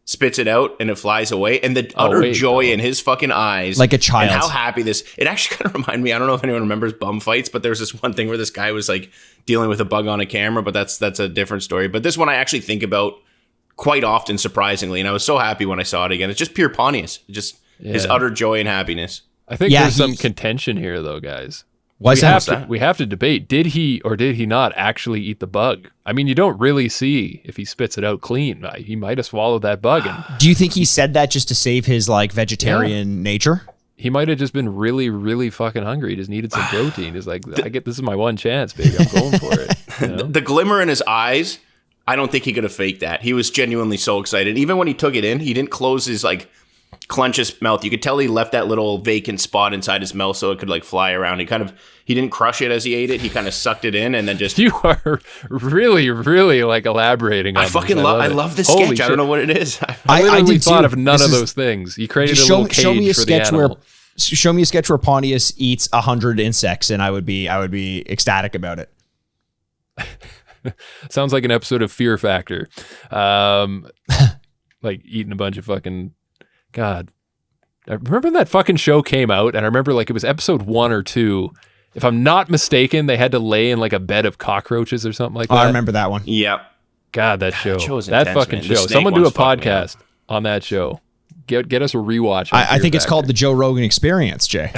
spits it out, and it flies away. And the utter joy in his fucking eyes. Like a child. And how happy it actually kind of reminded me, I don't know if anyone remembers bum fights, but there's this one thing where this guy was like dealing with a bug on a camera, but that's a different story. But this one I actually think about quite often, surprisingly. And I was so happy when I saw it again. It's just pure Pontius. His utter joy and happiness. I think there's some contention here, though, guys. We have to debate, did he or did he not actually eat the bug? I mean, you don't really see if he spits it out clean. He might have swallowed that bug. Do you think he said that just to save his like vegetarian nature? He might have just been really, really fucking hungry. He just needed some protein. He's like, this is my one chance, baby. I'm going for it. You know? The glimmer in his eyes, I don't think he could have faked that. He was genuinely so excited. Even when he took it in, he didn't close his clench his mouth. You could tell he left that little vacant spot inside his mouth so it could like fly around. He didn't crush it as he ate it. He kind of sucked it in and then just. You are really, really like elaborating on I fucking this. I love this Holy sketch. shit. I don't know what it is. I literally did thought too. of none This of is- those things. You created a Show, little show me cage a for the sketch where animal. show me a sketch where Pontius eats 100 insects, and I would be ecstatic about it. Sounds like an episode of Fear Factor. Like eating a bunch of fucking God. I remember that fucking show came out, and I remember like it was episode 1 or 2. If I'm not mistaken, they had to lay in like a bed of cockroaches or something like that. I remember that one. Yep. God, that show. show was That intense, fucking man. The show. snake Someone do a ones fucked me up. podcast on that show. Get us a rewatch. on I Fear think it's Factor. called the Joe Rogan Experience, Jay.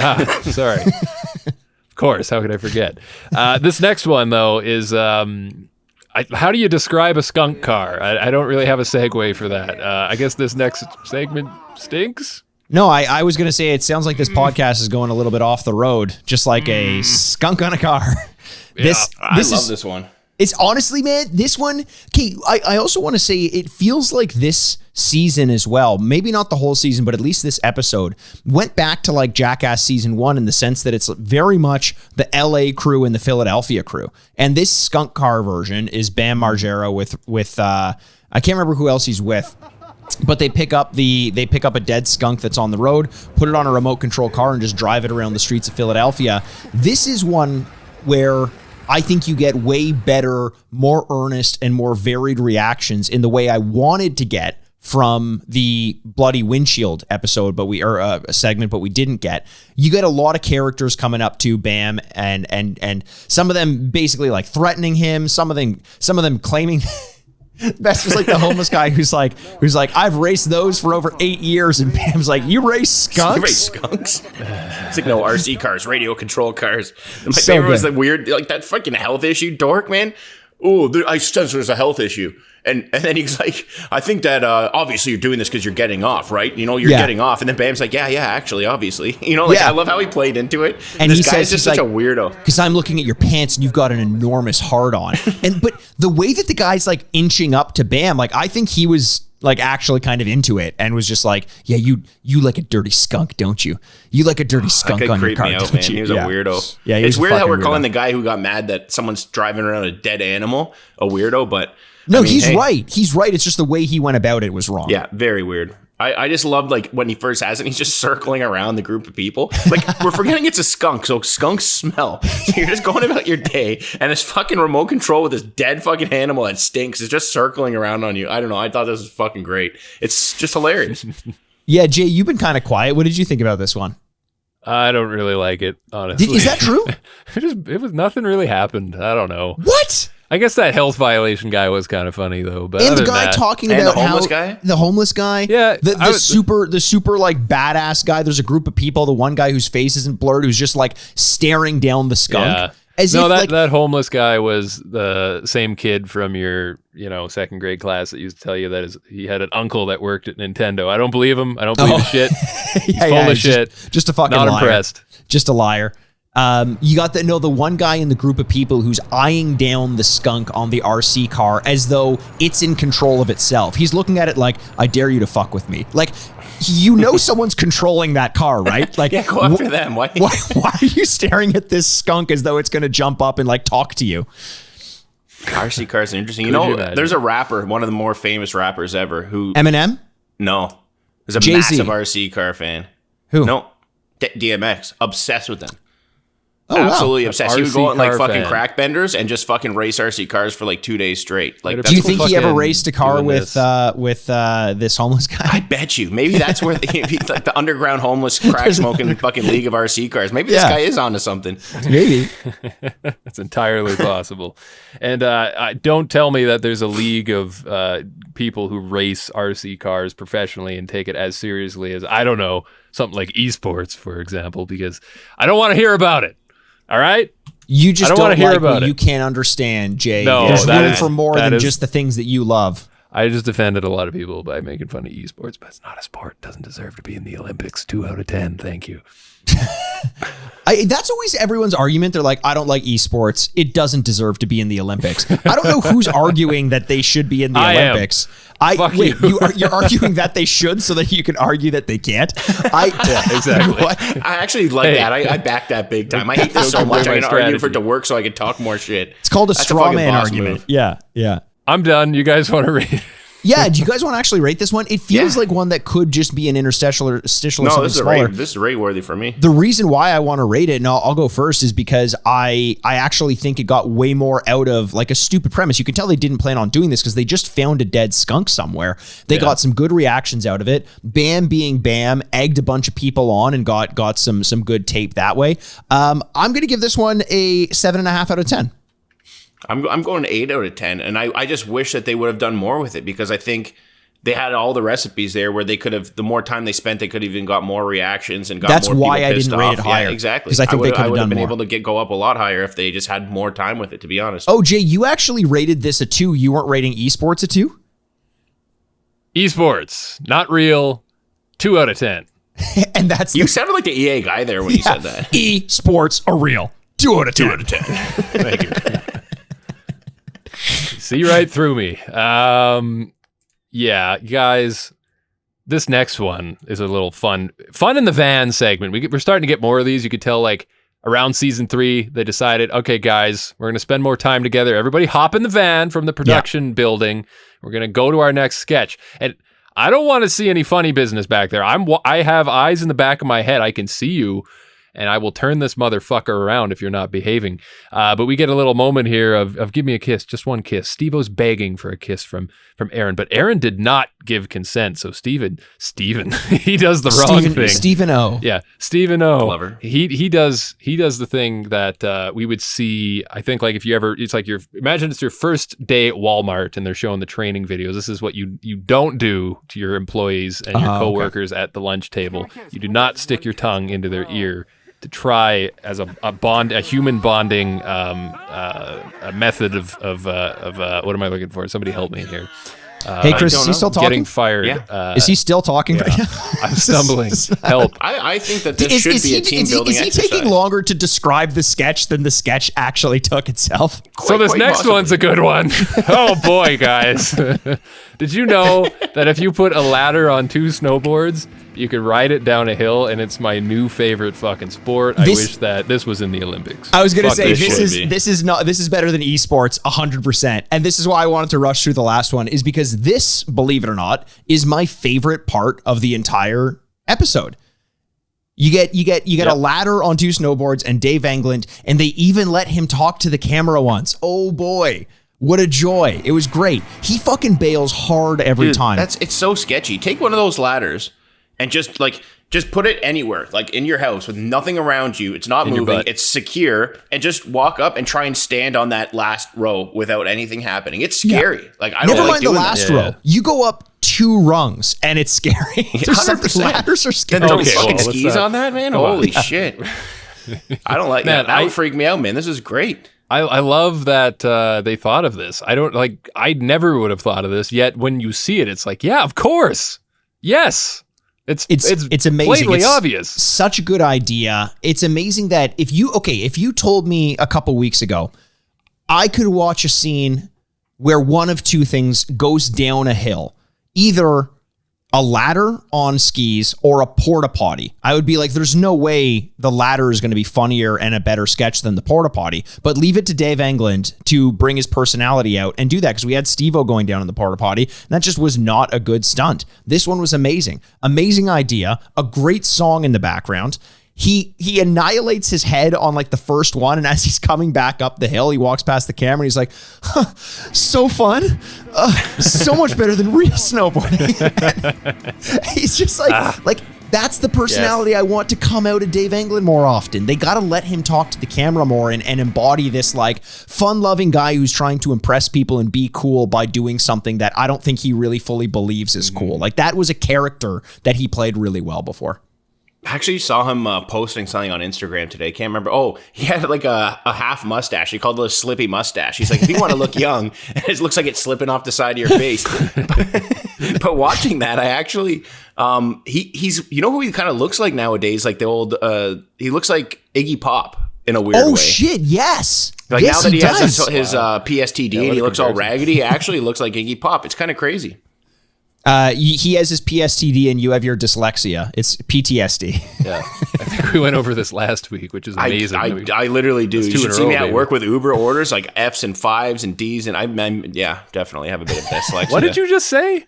Sorry. Of course. How could I forget? This next one, though, is how do you describe a skunk car? I don't really have a segue for that. I guess this next segment stinks. No, I was going to say it sounds like this podcast is going a little bit off the road, just like a skunk on a car. I love this one. It's honestly, man, this one. Okay, I also want to say it feels like this season as well. Maybe not the whole season, but at least this episode went back to like Jackass season 1 in the sense that it's very much the LA crew and the Philadelphia crew. And this skunk car version is Bam Margera with I can't remember who else he's with. But they pick up a dead skunk that's on the road, put it on a remote control car, and just drive it around the streets of Philadelphia. This is one where I think you get way better, more earnest, and more varied reactions in the way I wanted to get from the bloody Windshield episode, a segment, but we didn't get. You get a lot of characters coming up to Bam, and some of them basically like threatening him. Some of them claiming. Best was like the homeless guy who's like, I've raced those for over 8 years, and Bam's like, you race skunks? You race skunks? It's like, no, RC cars, radio control cars. And my So favorite was good. the weird, like that fucking health issue dork, man. Oh, I sense there's a health issue. And then he's like, I think that obviously you're doing this because you're getting off, right? You know, you're Yeah. getting off. And then Bam's like, yeah, actually, obviously. You know, like Yeah. I love how he played into it. And this he guy's says just he's such a like- weirdo. Because I'm looking at your pants and you've got an enormous hard on. But the way that the guy's like inching up to Bam, like I think he was like actually kind of into it and was just like, yeah, you like a dirty skunk, don't you? You like a dirty skunk That on your creeped car, me out, don't man. you? He was a weirdo. Yeah, he it's was a weird how fucking we're calling weirdo. the guy who got mad that someone's driving around a dead animal a weirdo, but No, I mean, he's hey. right. He's right. It's just the way he went about it was wrong. Yeah, very weird. I just loved like when he first has it, he's just circling around the group of people. Like we're forgetting it's a skunk, so skunks smell. So you're just going about your day, and this fucking remote control with this dead fucking animal that stinks is just circling around on you. I don't know. I thought this was fucking great. It's just hilarious. Yeah, Jay, you've been kind of quiet. What did you think about this one? I don't really like it, honestly. Is that true? it was nothing really happened. I don't know. What? I guess that health violation guy was kind of funny though. But And other the than guy that, talking And about the homeless how guy? the homeless guy, Yeah, the I was- super like badass guy. There's a group of people. The one guy whose face isn't blurred, who's just like staring down the skunk. Yeah. As No, if that like that homeless guy was the same kid from your, second grade class that used to tell you that he had an uncle that worked at Nintendo. I don't believe him. I don't believe his shit. He's Yeah, full yeah, of shit. just a fucking Not liar. impressed. Just a liar. You got the one guy in the group of people who's eyeing down the skunk on the RC car as though it's in control of itself. He's looking at it like, I dare you to fuck with me. Like, someone's controlling that car, right? Like, Yeah, go after them. Why? why are you staring at this skunk as though it's going to jump up and like talk to you? RC cars are interesting. Could you imagine? There's a rapper, one of the more famous rappers ever, who Eminem? is a Jay-Z. massive RC car fan. Who? No, DMX, obsessed with them. Oh, wow. Absolutely obsessed. He would go RC on like car fucking fan. crack benders and just fucking race RC cars for like 2 days straight. Like, Wait, that's Do you People think he ever fucking raced a car doing with this. this homeless guy? I bet you. Maybe that's where like the underground homeless crack smoking fucking league of RC cars. Maybe this Yeah. guy is onto something. Maybe. That's entirely possible. And don't tell me that there's a league of people who race RC cars professionally and take it as seriously as, I don't know, something like esports, for example, because I don't want to hear about it. All right? You just I don't don't wanna hear like about what it. you can't understand, Jay. No, There's that room is- for more that than is- just the things that you love. I just offended a lot of people by making fun of esports, but it's not a sport. It doesn't deserve to be in the Olympics. 2 out of 10. Thank you. That's always everyone's argument. They're like, I don't like esports. It doesn't deserve to be in the Olympics. I don't know who's arguing that they should be in the Olympics. Fuck wait, you. You're arguing that they should so that you can argue that they can't? Yeah, exactly. I actually like that. I back that big time. I hate this so much. I'm going to argue for it to work so I can talk more shit. It's called a straw man argument. Move. Yeah. I'm done. You guys want to read? Yeah, do you guys want to actually rate this one? It feels like one that could just be an interstitial or something smaller. This is rate worthy for me. The reason why I want to rate it, and I'll go first, is because I actually think it got way more out of like a stupid premise. You can tell they didn't plan on doing this because they just found a dead skunk somewhere. They got some good reactions out of it. Bam being Bam egged a bunch of people on and got some good tape that way. I'm going to give this one a 7.5 out of 10. I'm going 8 out of 10, and I just wish that they would have done more with it because I think they had all the recipes there where they could have, the more time they spent, they could have even got more reactions and got That's more people why I pissed didn't rate off. it higher. Yeah, exactly. Because I think they could have done been more. able to go up a lot higher if they just had more time with it, to be honest. Oh, Jay, you actually rated this a 2. You weren't rating esports a 2? Esports, not real, 2 out of 10. And that's You sounded like the EA guy there when you said that. Esports are real. 2 out of 10. 2 out of 10. Thank you. See right through me. Yeah, guys, this next one is a little fun in the van segment. We're starting to get more of these. You could tell like around season 3, they decided, okay, guys, we're going to spend more time together. Everybody hop in the van from the production building. We're going to go to our next sketch. And I don't want to see any funny business back there. I have eyes in the back of my head. I can see you. And I will turn this motherfucker around if you're not behaving. But we get a little moment here of give me a kiss, just one kiss. SteveO's begging for a kiss from Aaron, but Aaron did not give consent. So Steven, he does the wrong thing. SteveO. Yeah, SteveO. Clever. He does the thing that we would see. I think like if you ever, it's like imagine it's your first day at Walmart and they're showing the training videos. This is what you don't do to your employees and your coworkers at the lunch table. You do not stick your tongue into their ear to try as a human bonding a method of what am I looking for? Somebody help me here. Hey Chris, is he still talking? Getting fired. Yeah. Is he still talking? Yeah. I'm stumbling. Help. I think that this should be a team building exercise. Is he taking longer to describe the sketch than the sketch actually took itself? So this next one's a good one. Oh boy, guys. Did you know that if you put a ladder on 2 snowboards, you could ride it down a hill, and it's my new favorite fucking sport. I wish that this was in the Olympics. I was gonna say this is better than esports 100%, and this is why I wanted to rush through the last one, is because this, believe it or not, is my favorite part of the entire episode. You get a ladder on 2 snowboards and Dave Englund, and they even let him talk to the camera once. Oh boy. What a joy. It was great. He fucking bails hard every time. It's so sketchy. Take one of those ladders and just put it anywhere, like in your house with nothing around you. It's not moving. It's secure, and just walk up and try and stand on that last row without anything happening. It's scary. Yeah. Like I don't Never like mind doing the last that. row. You go up 2 rungs and it's scary. 100%. Ladders are scary. Then fucking skis on that, man. Holy shit. I don't like that. That would freak me out, man. This is great. I love that they thought of this. I never would have thought of this, yet when you see it, it's like, yeah, of course. Yes. It's amazing. Blatantly obvious. Such a good idea. It's amazing that if you told me a couple weeks ago, I could watch a scene where one of 2 things goes down a hill, either a ladder on skis or a porta potty, I would be like, there's no way the ladder is going to be funnier and a better sketch than the porta potty. But leave it to Dave Englund to bring his personality out and do that, because we had SteveO going down in the porta potty, and that just was not a good stunt. This one was amazing. Amazing idea. A great song in the background. He annihilates his head on like the first one, and as he's coming back up the hill, he walks past the camera and he's like, so fun, so much better than real snowboarding. He's just like that's the personality I want to come out of Dave Englund more often. They got to let him talk to the camera more and embody this like fun-loving guy who's trying to impress people and be cool by doing something that I don't think he really fully believes is cool. Like that was a character that he played really well before. I actually saw him posting something on Instagram today. Can't remember. Oh, he had like a half mustache. He called it a slippy mustache. He's like, if you want to look young, it looks like it's slipping off the side of your face. But watching that, I actually, he's, you know who he kind of looks like nowadays? Like the old, he looks like Iggy Pop in a weird way. Oh shit! Yes. Like yes, now that he does. has his PSTD and he looks all raggedy, he actually looks like Iggy Pop. It's kind of crazy. He has his PSTD and you have your dyslexia. It's PTSD. Yeah, I think we went over this last week, which is amazing. I literally do. You should see me at work with Uber orders, like F's and 5s and D's, and I'm definitely have a bit of dyslexia. What did you just say?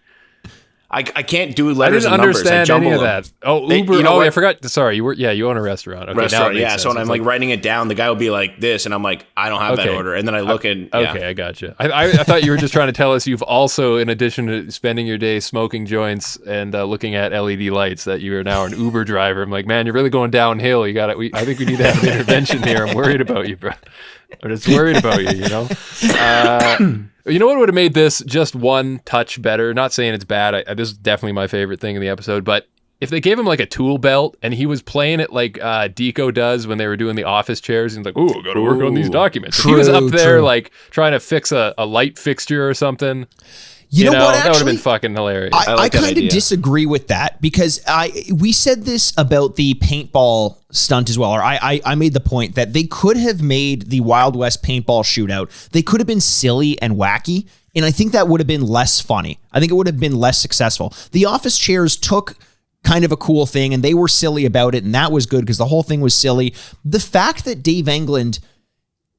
I can't do letters and numbers. I didn't understand any of them. that. Oh, Uber. You know I forgot. Sorry, you own a restaurant. Okay, restaurant, now it makes sense. So when I'm like writing it down, the guy will be like this, and I'm like, I don't have that order. And then I look and okay, I got you. I thought you were just trying to tell us you've also, in addition to spending your day smoking joints and looking at LED lights, that you are now an Uber driver. I'm like, man, you're really going downhill. You got it. I think we need to have an intervention here. I'm worried about you, bro. I'm just worried about you. You know. You know what would have made this just one touch better? Not saying it's bad. This is definitely my favorite thing in the episode. But if they gave him like a tool belt and he was playing it like Deco does when they were doing the office chairs, and he's like, "Ooh, got to work on these documents." He was up there like trying to fix a light fixture or something. You know what? Actually, that would have been fucking hilarious. I kind of disagree with that because we said this about the paintball stunt as well. Or I made the point that they could have made the Wild West paintball shootout. They could have been silly and wacky, and I think that would have been less funny. I think it would have been less successful. The office chairs took kind of a cool thing, and they were silly about it, and that was good because the whole thing was silly. The fact that Dave Englund,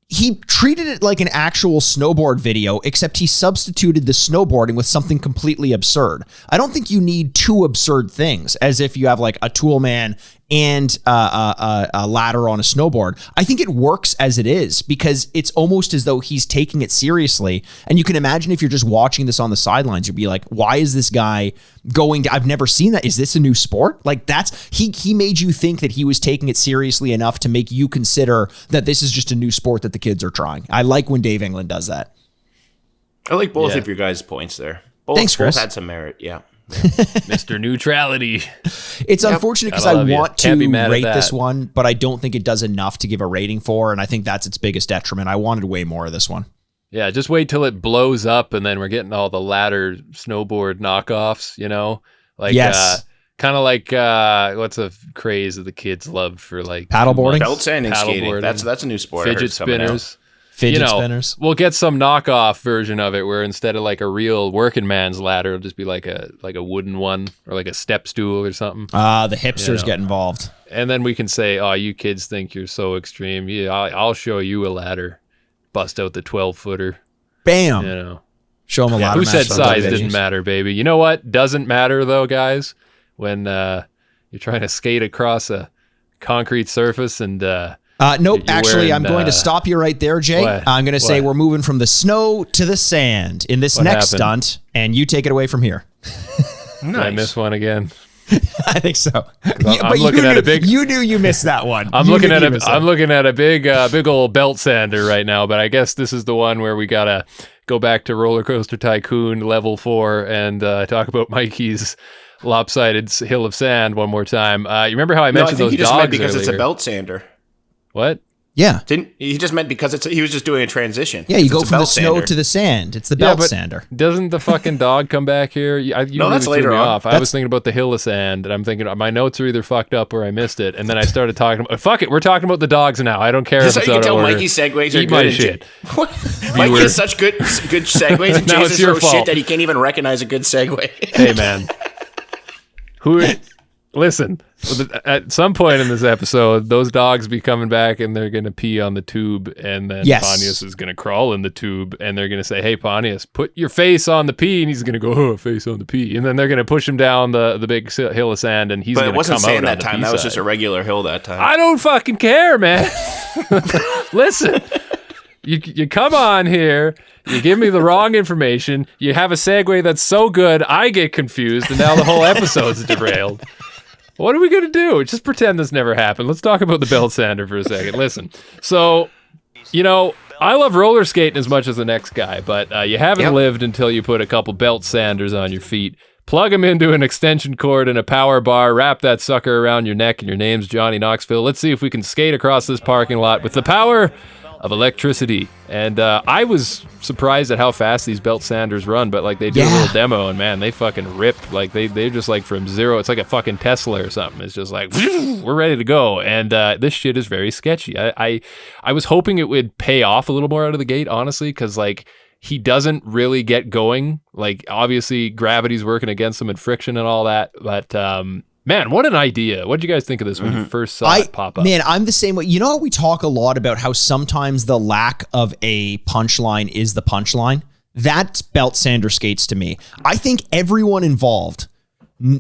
he treated it like an actual snowboard video, except he substituted the snowboarding with something completely absurd. I don't think you need two absurd things, as if you have like a tool man and a ladder on a snowboard. I think it works as it is because it's almost as though he's taking it seriously. And you can imagine if you're just watching this on the sidelines, you'd be like, why is this guy going to, I've never seen that. Is this a new sport? Like he made you think that he was taking it seriously enough to make you consider that this is just a new sport that the kids are trying. I like when Dave Englund does that. I like both of your guys' points there. Thanks, Chris. Both had some merit, yeah. Mr. Neutrality. It's unfortunate because I want to rate this one, but I don't think it does enough to give a rating for, and I think that's its biggest detriment. I wanted way more of this one. Yeah, just wait till it blows up, and then we're getting all the ladder snowboard knockoffs, you know? Like, yes. Kind of like, what's a craze that the kids loved for, like... Paddleboarding? Belt sanding skating. That's a new sport. Fidget spinners. Fidget spinners. We'll get some knockoff version of it where instead of like a real working man's ladder, it'll just be like a wooden one or like a step stool or something. The hipsters get involved. And then we can say, oh, you kids think you're so extreme. Yeah, I'll show you a ladder. Bust out the 12-footer. Bam. You know. Show them a ladder. Who said size didn't matter, baby? You know what doesn't matter though, guys? When you're trying to skate across a concrete surface and... nope, actually, I'm going to stop you right there, Jay. What? I'm going to say we're moving from the snow to the sand in this next stunt, and you take it away from here. Nice. Did I miss one again? I think so. I'm looking at a big. You knew you missed that one. I'm looking at a big old belt sander right now, but I guess this is the one where we gotta go back to Roller Coaster Tycoon level 4 and talk about Mikey's lopsided hill of sand one more time. You remember how I mentioned those dogs just meant because earlier? It's a belt sander. What? Yeah. He just meant because he was just doing a transition. Yeah, you go from the snow to the sand. It's the belt sander. Doesn't the fucking dog come back here? No, that's later on. I was thinking about the hill of sand, and I'm thinking my notes are either fucked up or I missed it. And then I started talking about, fuck it, we're talking about the dogs now. I don't care if it's out of order. Just so you can tell Mikey's segues are Eat good. My shit. Mikey has such good segues, and Jason's so shit that he can't even recognize a good segue. Hey, man. Listen, at some point in this episode, those dogs be coming back and they're going to pee on the tube, and then Pontius is going to crawl in the tube, and they're going to say, hey, Pontius, put your face on the pee, and he's going to go, oh, face on the pee, and then they're going to push him down the big hill of sand, and he's going to come out on the pee side. But it wasn't sand that time. That was just a regular hill that time. I don't fucking care, man. Listen, you come on here, you give me the wrong information, you have a segue that's so good, I get confused, and now the whole episode's derailed. What are we going to do? Just pretend this never happened. Let's talk about the belt sander for a second. Listen, so, I love roller skating as much as the next guy, but you haven't lived until you put a couple belt sanders on your feet. plug them into an extension cord and a power bar, wrap that sucker around your neck, and your name's Johnny Knoxville. Let's see if we can skate across this parking lot with the power of electricity. And I was surprised at how fast these belt sanders run, but like they did a little demo and man, they fucking rip. Like they're just like from zero. It's like a fucking Tesla or something. It's just like, we're ready to go. And this shit is very sketchy. I was hoping it would pay off a little more out of the gate, honestly, because like he doesn't really get going. Like obviously gravity's working against him and friction and all that. But man, what an idea. What did you guys think of this when you first saw it pop up? Man, I'm the same way. You know how we talk a lot about how sometimes the lack of a punchline is the punchline? That's belt sander skates to me. I think everyone involved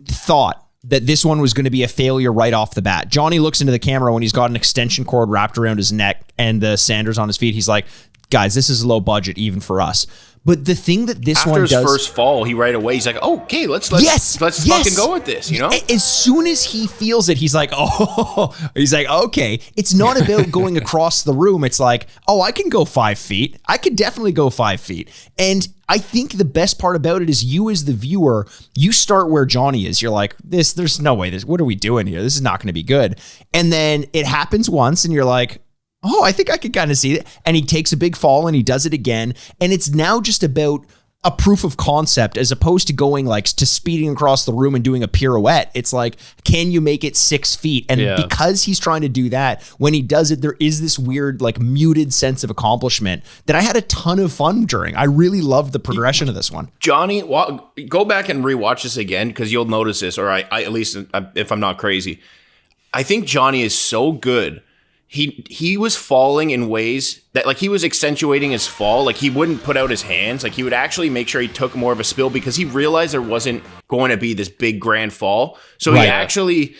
thought that this one was going to be a failure right off the bat. Johnny looks into the camera when he's got an extension cord wrapped around his neck and the sanders on his feet. He's like, guys, this is low budget even for us. But the thing that this After one his does, first fall, he right away he's like, okay, let's fucking go with this, you know? As soon as he feels it, he's like, okay. It's not about going across the room. It's like, oh, I can go 5 feet. I could definitely go 5 feet. And I think the best part about it is you as the viewer, you start where Johnny is. You're like, there's no way what are we doing here? This is not going to be good. And then it happens once and you're like, oh, I think I could kind of see it. And he takes a big fall and he does it again. And it's now just about a proof of concept as opposed to going like to speeding across the room and doing a pirouette. It's like, can you make it 6 feet? And because he's trying to do that, when he does it, there is this weird, like muted sense of accomplishment that I had a ton of fun during. I really loved the progression of this one. Johnny, go back and rewatch this again because you'll notice this, or I at least if I'm not crazy. I think Johnny is so good. He was falling in ways that like he was accentuating his fall. Like he wouldn't put out his hands. Like he would actually make sure he took more of a spill because he realized there wasn't going to be this big grand fall. So he actually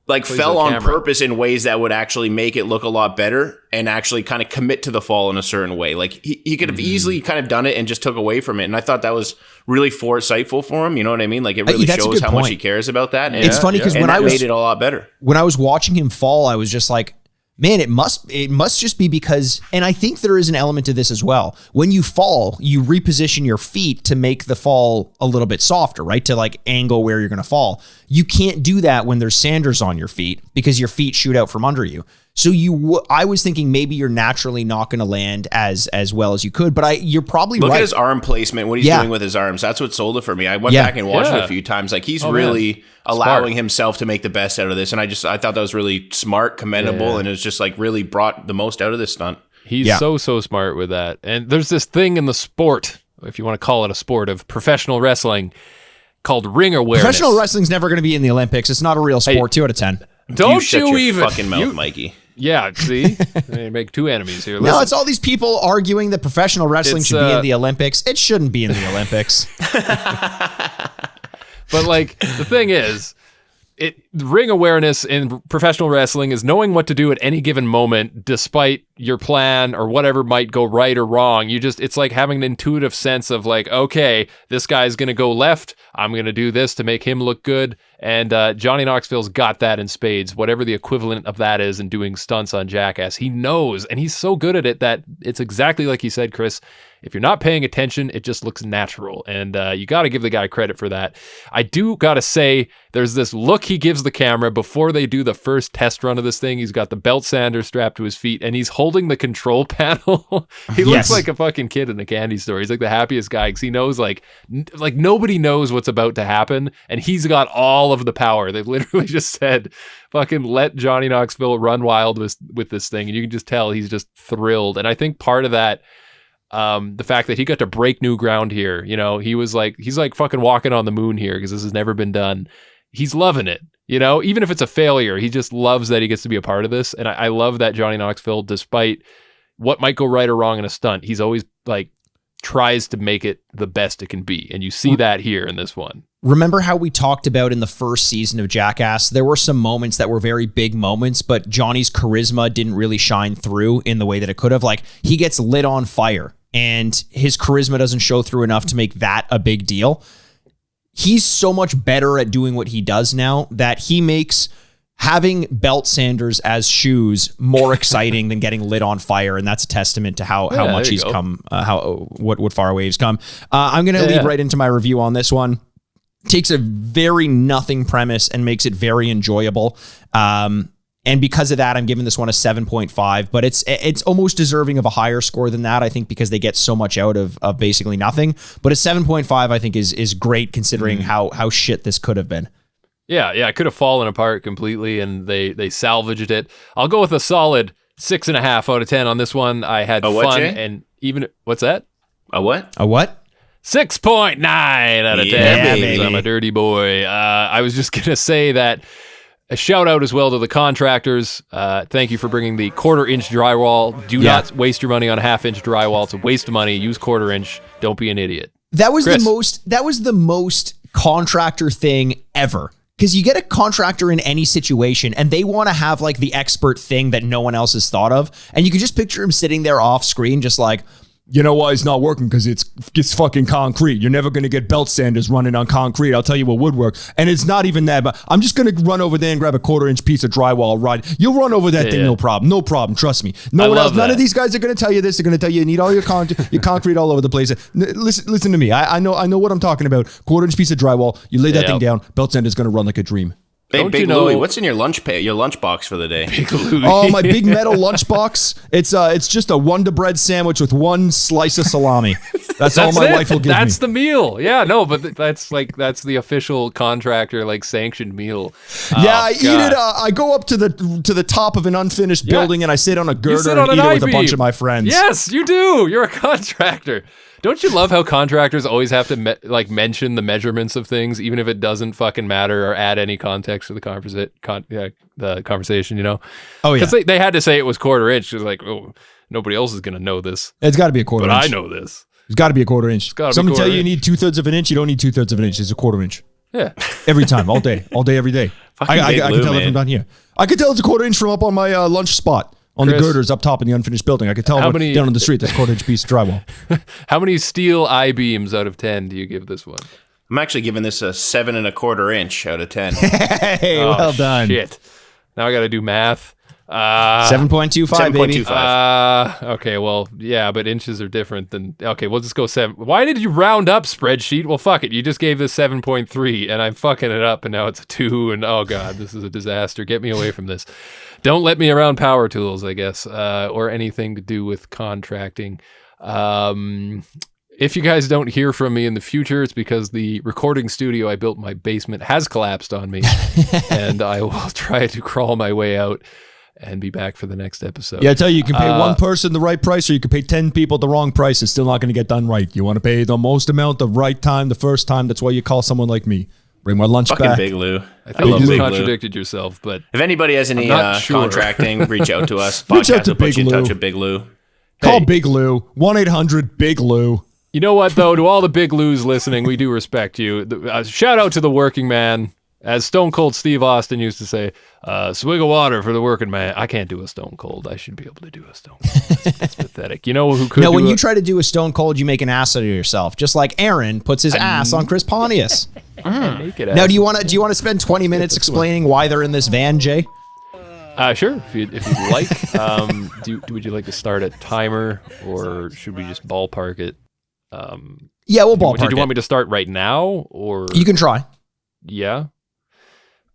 like fell on purpose in ways that would actually make it look a lot better and actually kind of commit to the fall in a certain way. Like he could have easily kind of done it and just took away from it. And I thought that was really foresightful for him. You know what I mean? Like it really shows how much he cares about that. And it's funny because when I made it a lot better. When I was watching him fall, I was just like, man, it must just be because, and I think there is an element to this as well. When you fall, you reposition your feet to make the fall a little bit softer, right? To like angle where you're going to fall. You can't do that when there's sanders on your feet because your feet shoot out from under you. So I was thinking maybe you're naturally not going to land as well as you could, but you're probably right. Look at his arm placement, what he's doing with his arms. That's what sold it for me. I went back and watched it a few times. Like he's really allowing himself to make the best out of this. And I thought that was really smart, commendable, and it was just like really brought the most out of this stunt. He's so smart with that. And there's this thing in the sport, if you want to call it a sport, of professional wrestling called ring awareness. Professional wrestling's never going to be in the Olympics. It's not a real sport. 2 out of 10. Don't shut you your even fucking mouth, Mikey. Yeah, see? I make 2 enemies here. No, it's all these people arguing that professional wrestling should be in the Olympics. It shouldn't be in the Olympics. But like the thing is, ring awareness in professional wrestling is knowing what to do at any given moment, despite your plan or whatever might go right or wrong. It's like having an intuitive sense of like, okay, this guy's going to go left. I'm going to do this to make him look good. And Johnny Knoxville's got that in spades, whatever the equivalent of that is in doing stunts on Jackass. He knows, and he's so good at it that it's exactly like you said, Chris. If you're not paying attention, it just looks natural. And you got to give the guy credit for that. I do got to say, there's this look he gives the camera before they do the first test run of this thing. He's got the belt sander strapped to his feet, and he's holding the control panel. He looks like a fucking kid in a candy store. He's like the happiest guy because he knows like nobody knows what's about to happen, and he's got all of the power. They've literally just said, fucking let Johnny Knoxville run wild with this thing, and you can just tell he's just thrilled. And I think part of that, the fact that he got to break new ground here, you know, he's like fucking walking on the moon here because this has never been done. He's loving it, you know, even if it's a failure, he just loves that he gets to be a part of this. And I love that Johnny Knoxville, despite what might go right or wrong in a stunt, he's always like tries to make it the best it can be. And you see that here in this one. Remember how we talked about in the first season of Jackass, there were some moments that were very big moments, but Johnny's charisma didn't really shine through in the way that it could have. Like he gets lit on fire and his charisma doesn't show through enough to make that a big deal. He's so much better at doing what he does now that he makes having belt sanders as shoes more exciting than getting lit on fire. And that's a testament to how much he's come, what far away he's come. I'm going to lead right into my review on this one. takes a very nothing premise and makes it very enjoyable. And because of that, I'm giving this one a 7.5, but it's almost deserving of a higher score than that, I think, because they get so much out of basically nothing. But a 7.5, I think, is great considering how shit this could have been. Yeah, it could have fallen apart completely, and they salvaged it. I'll go with a solid 6.5 out of 10 on this one. I had fun, and even what's that? A what? A what? 6.9 out of 10. Yeah, baby. I'm a dirty boy. I was just gonna say that. A shout out as well to the contractors. Thank you for bringing the 1/4-inch drywall. Do not waste your money on a 1/2-inch drywall. It's a waste of money. Use 1/4-inch. Don't be an idiot. That was Chris. the most contractor thing ever. Because you get a contractor in any situation and they want to have like the expert thing that no one else has thought of. And you can just picture him sitting there off screen just like, you know why it's not working? Because it's fucking concrete. You're never going to get belt sanders running on concrete. I'll tell you what would work. And it's not even that, but I'm just going to run over there and grab a 1/4-inch piece of drywall. Right? You'll run over that thing, no problem. No problem. Trust me. No one else. None of these guys are going to tell you this. They're going to tell you need all your concrete all over the place. Listen to me. I know what I'm talking about. 1/4-inch piece of drywall. You lay that thing down. Belt sander's going to run like a dream. Hey, Big Louie, what's in your lunch box for the day? Big Louie. Oh, my big metal lunch box. It's just a Wonder Bread sandwich with one slice of salami. That's all my wife will give me. That's the meal. Yeah, no, but that's the official contractor sanctioned meal. Yeah, I eat it. I go up to the top of an unfinished building and I sit on a girder and eat it with a bunch of my friends. Yes, you do. You're a contractor. Don't you love how contractors always have to mention the measurements of things, even if it doesn't fucking matter or add any context to the conversation, you know? Oh, yeah. Because they had to say it was 1/4-inch. It's like, oh, nobody else is going to know this. It's got to be a 1/4 inch. But I know this. It's got to be a 1/4 inch. Someone tell you need 2/3 of an inch, you don't need 2/3 of an inch. It's a 1/4 inch. Yeah. Every time, all day, every day. I can tell it from down here. I can tell it's a 1/4 inch from up on my lunch spot. On Chris, the girders up top in the unfinished building. I could tell down on the street, that's 1/4-inch piece of drywall. How many steel I-beams out of 10 do you give this one? I'm actually giving this a 7 1/4 inch out of 10. Hey, well done. Shit. Now I got to do math. 7.25, baby. 7.25. Okay, well, yeah, but inches are different than... Okay, we'll just go 7. Why did you round up, spreadsheet? Well, fuck it. You just gave this 7.3, and I'm fucking it up, and now it's a 2, and oh, God, this is a disaster. Get me away from this. Don't let me around power tools, I guess, or anything to do with contracting. If you guys don't hear from me in the future, it's because the recording studio I built in my basement has collapsed on me, and I will try to crawl my way out and be back for the next episode. Yeah, I tell you, you can pay one person the right price, or you can pay 10 people the wrong price. It's still not going to get done right. You want to pay the most amount the right time the first time. That's why you call someone like me. Bring my lunch fucking back. Big Lou. I think you just contradicted yourself, but if anybody has any contracting, reach out to us. Reach out to Big Lou. Touch with Big Lou. Call Big Lou. 1-800-BIG-LOU. You know what, though? To all the Big Lou's listening, we do respect you. Shout out to the working man. As Stone Cold Steve Austin used to say, swig of water for the working man. I can't do a Stone Cold. I should be able to do a Stone Cold. That's pathetic. You know who could? No, when you try to do a Stone Cold, you make an ass out of yourself. Just like Aaron puts his ass on Chris Pontius. Now, do you want to spend 20 minutes explaining why they're in this van, Jay? Sure, if you'd like. Would you like to start a timer, or should we just ballpark it? Yeah, we'll ballpark it. Did you want me to start right now, or you can try? Yeah.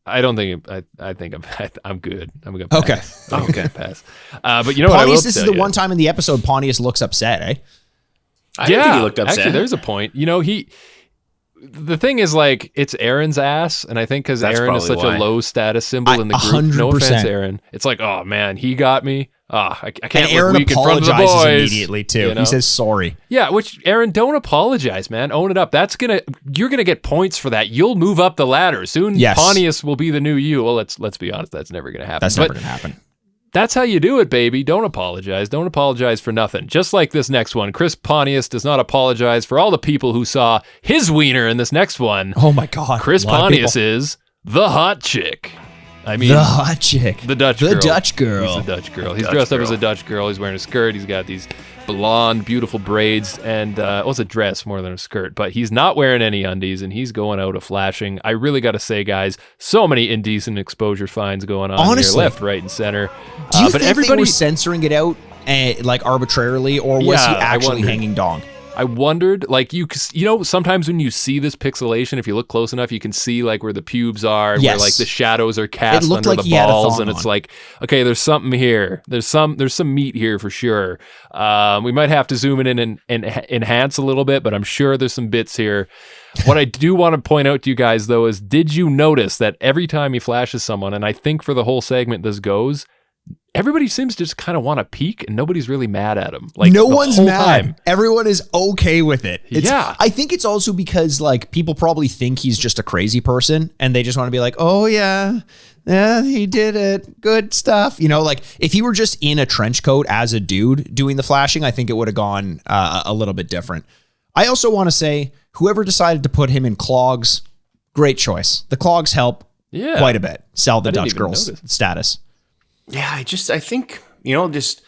I don't think I think I'm good. I'm gonna pass. Okay. Okay, pass. But you know what? Pontius, this is the one time in the episode Pontius looks upset, eh? I didn't think he looked upset. Actually, there's a point. You know, the thing is, it's Aaron's ass, and I think because Aaron is such a low status symbol in the group. 100%. No offense, Aaron. It's like, oh man, he got me. I can't look weak in front of the boys. Immediately too. You know? He says sorry. Yeah, which Aaron, don't apologize, man. Own it up. You're gonna get points for that. You'll move up the ladder soon. Yes. Pontius will be the new you. Well, let's be honest. That's never gonna happen. That's never gonna happen. That's how you do it, baby. Don't apologize. Don't apologize for nothing. Just like this next one, Chris Pontius does not apologize for all the people who saw his wiener in this next one. Oh my God. Chris Pontius is the hot chick. I mean, the hot chick. The Dutch girl. The Dutch girl. He's a Dutch girl. He's dressed up as a Dutch girl. He's wearing a skirt. He's got these blonde, beautiful braids, and it's a dress more than a skirt. But he's not wearing any undies, and he's going out a-flashing. I really got to say, guys, so many indecent exposure fines going on here, left, right, and center. Do you think they were censoring it out arbitrarily, or was he actually hanging dong? I wondered, like, you know, sometimes when you see this pixelation, if you look close enough, you can see like where the pubes are, Yes. where like the shadows are cast under like the he had a balls, thong and it's on. like, okay, there's something here. There's some meat here for sure. We might have to zoom in and enhance a little bit, but I'm sure there's some bits here. What I do want to point out to you guys, though, is did you notice that every time he flashes someone, and I think for the whole segment this goes, everybody seems to just kind of want to peek, and nobody's really mad at him. Like, no the one's whole mad. time. Everyone is okay with it. Yeah. I think it's also because like people probably think he's just a crazy person and they just want to be like, oh yeah, he did it. Good stuff. You know, like if he were just in a trench coat as a dude doing the flashing, I think it would have gone a little bit different. I also want to say whoever decided to put him in clogs, great choice. The clogs help quite a bit sell the I didn't Dutch even girls notice. status. Yeah, I think, you know, just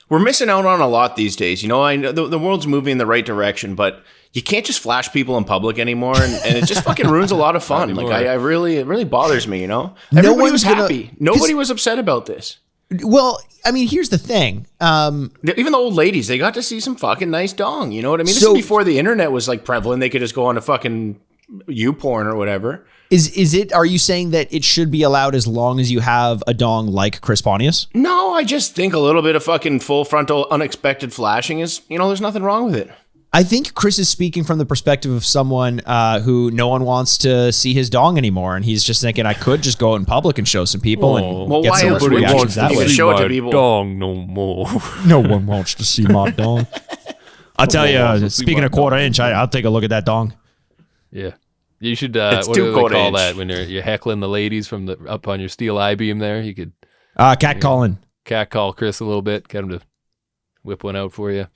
we're missing out on a lot these days. You know, I know the world's moving in the right direction, but you can't just flash people in public anymore, and it just fucking ruruins a lot of fun. Like, it really bothers me, you know? Everybody was happy. Nobody was upset about this. Well, I mean, here's the thing. Even the old ladies, they got to see some fucking nice dong. You know what I mean? This So- is before the internet was like prevalent. They could just go on to fucking YouPorn or whatever. Are you saying that it should be allowed as long as you have a dong like Chris Pontius? No, I just think a little bit of fucking full frontal unexpected flashing is, you know, there's nothing wrong with it. I think Chris is speaking from the perspective of someone who no one wants to see his dong anymore. And he's just thinking, I could just go out in public and show some people and Well, get why some else would reactions you that even way. show it to people? Dong no more. No one wants to see my dong. I'll tell one wants you, to see speaking my of quarter inch, I'll take a look at that dong. Yeah. You should, It's what do too they cold call age. that when you're heckling the ladies from up on your steel I-beam there? You could Cat calling. catcall Chris a little bit, get him to whip one out for you.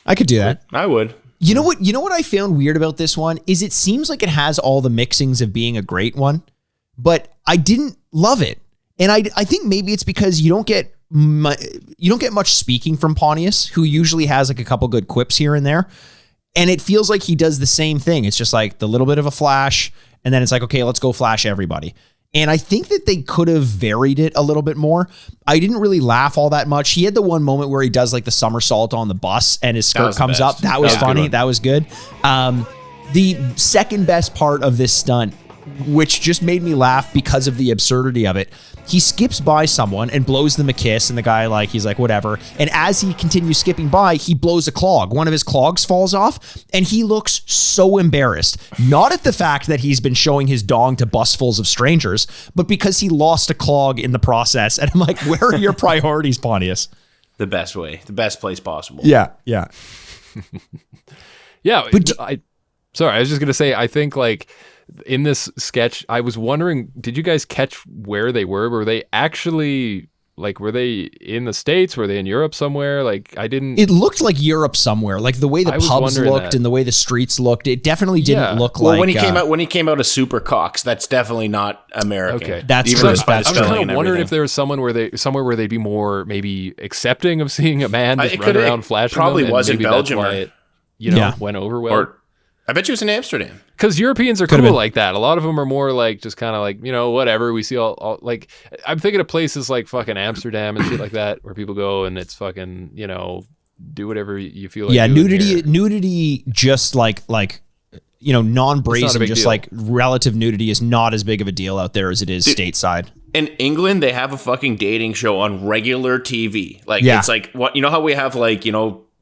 I could do that. I would. You know what I found weird about this one is it seems like it has all the mixings of being a great one, but I didn't love it. And I think maybe it's because you don't get much speaking from Pontius, who usually has like a couple good quips here and there. And it feels like he does the same thing. It's just like the little bit of a flash, and then it's like, okay, let's go flash everybody. And I think that they could have varied it a little bit more. I didn't really laugh all that much. He had the one moment where he does like the somersault on the bus and his skirt was the comes up. best. That was That was a good funny. one. That was good. The second best part of this stunt, which just made me laugh because of the absurdity of it, he skips by someone and blows them a kiss, and the guy he's like, whatever. And as he continues skipping by, he blows a clog. One of his clogs falls off, and he looks so embarrassed. Not at the fact that he's been showing his dong to busfuls of strangers, but because he lost a clog in the process. And I'm like, where are your priorities, Pontius? The best way, the best place possible. Yeah. Yeah. But Sorry, I was just going to say, I think like in this sketch, I was wondering, did you guys catch where they were? Were they actually like, were they in the States? Were they in Europe somewhere? Like, I didn't. It looked like Europe somewhere, like the way the I was pubs wondering looked that. and the way the streets looked. It definitely didn't Yeah. look Well, like when he came out as Super Cox, that's definitely not American. Okay. That's Even true. despite the I was spelling kind and of wondering everything. if there was somewhere where they'd be more maybe accepting of seeing a man just It run could've- around it flashing. probably them, and was in maybe Belgium That's why or- it, Yeah. went over well. Or I bet you it's in Amsterdam. Because Europeans are Could've cool been. like that. A lot of them are more like just kind of like, whatever. We see all like, I'm thinking of places like fucking Amsterdam and shit like that where people go and it's fucking, do whatever you feel like. yeah, doing nudity, here. just like non-brazen, It's not a big just deal. like relative nudity is not as big of a deal out there as it is stateside. In England, they have a fucking dating show on regular TV. Like, Yeah. it's like, what, how we have like,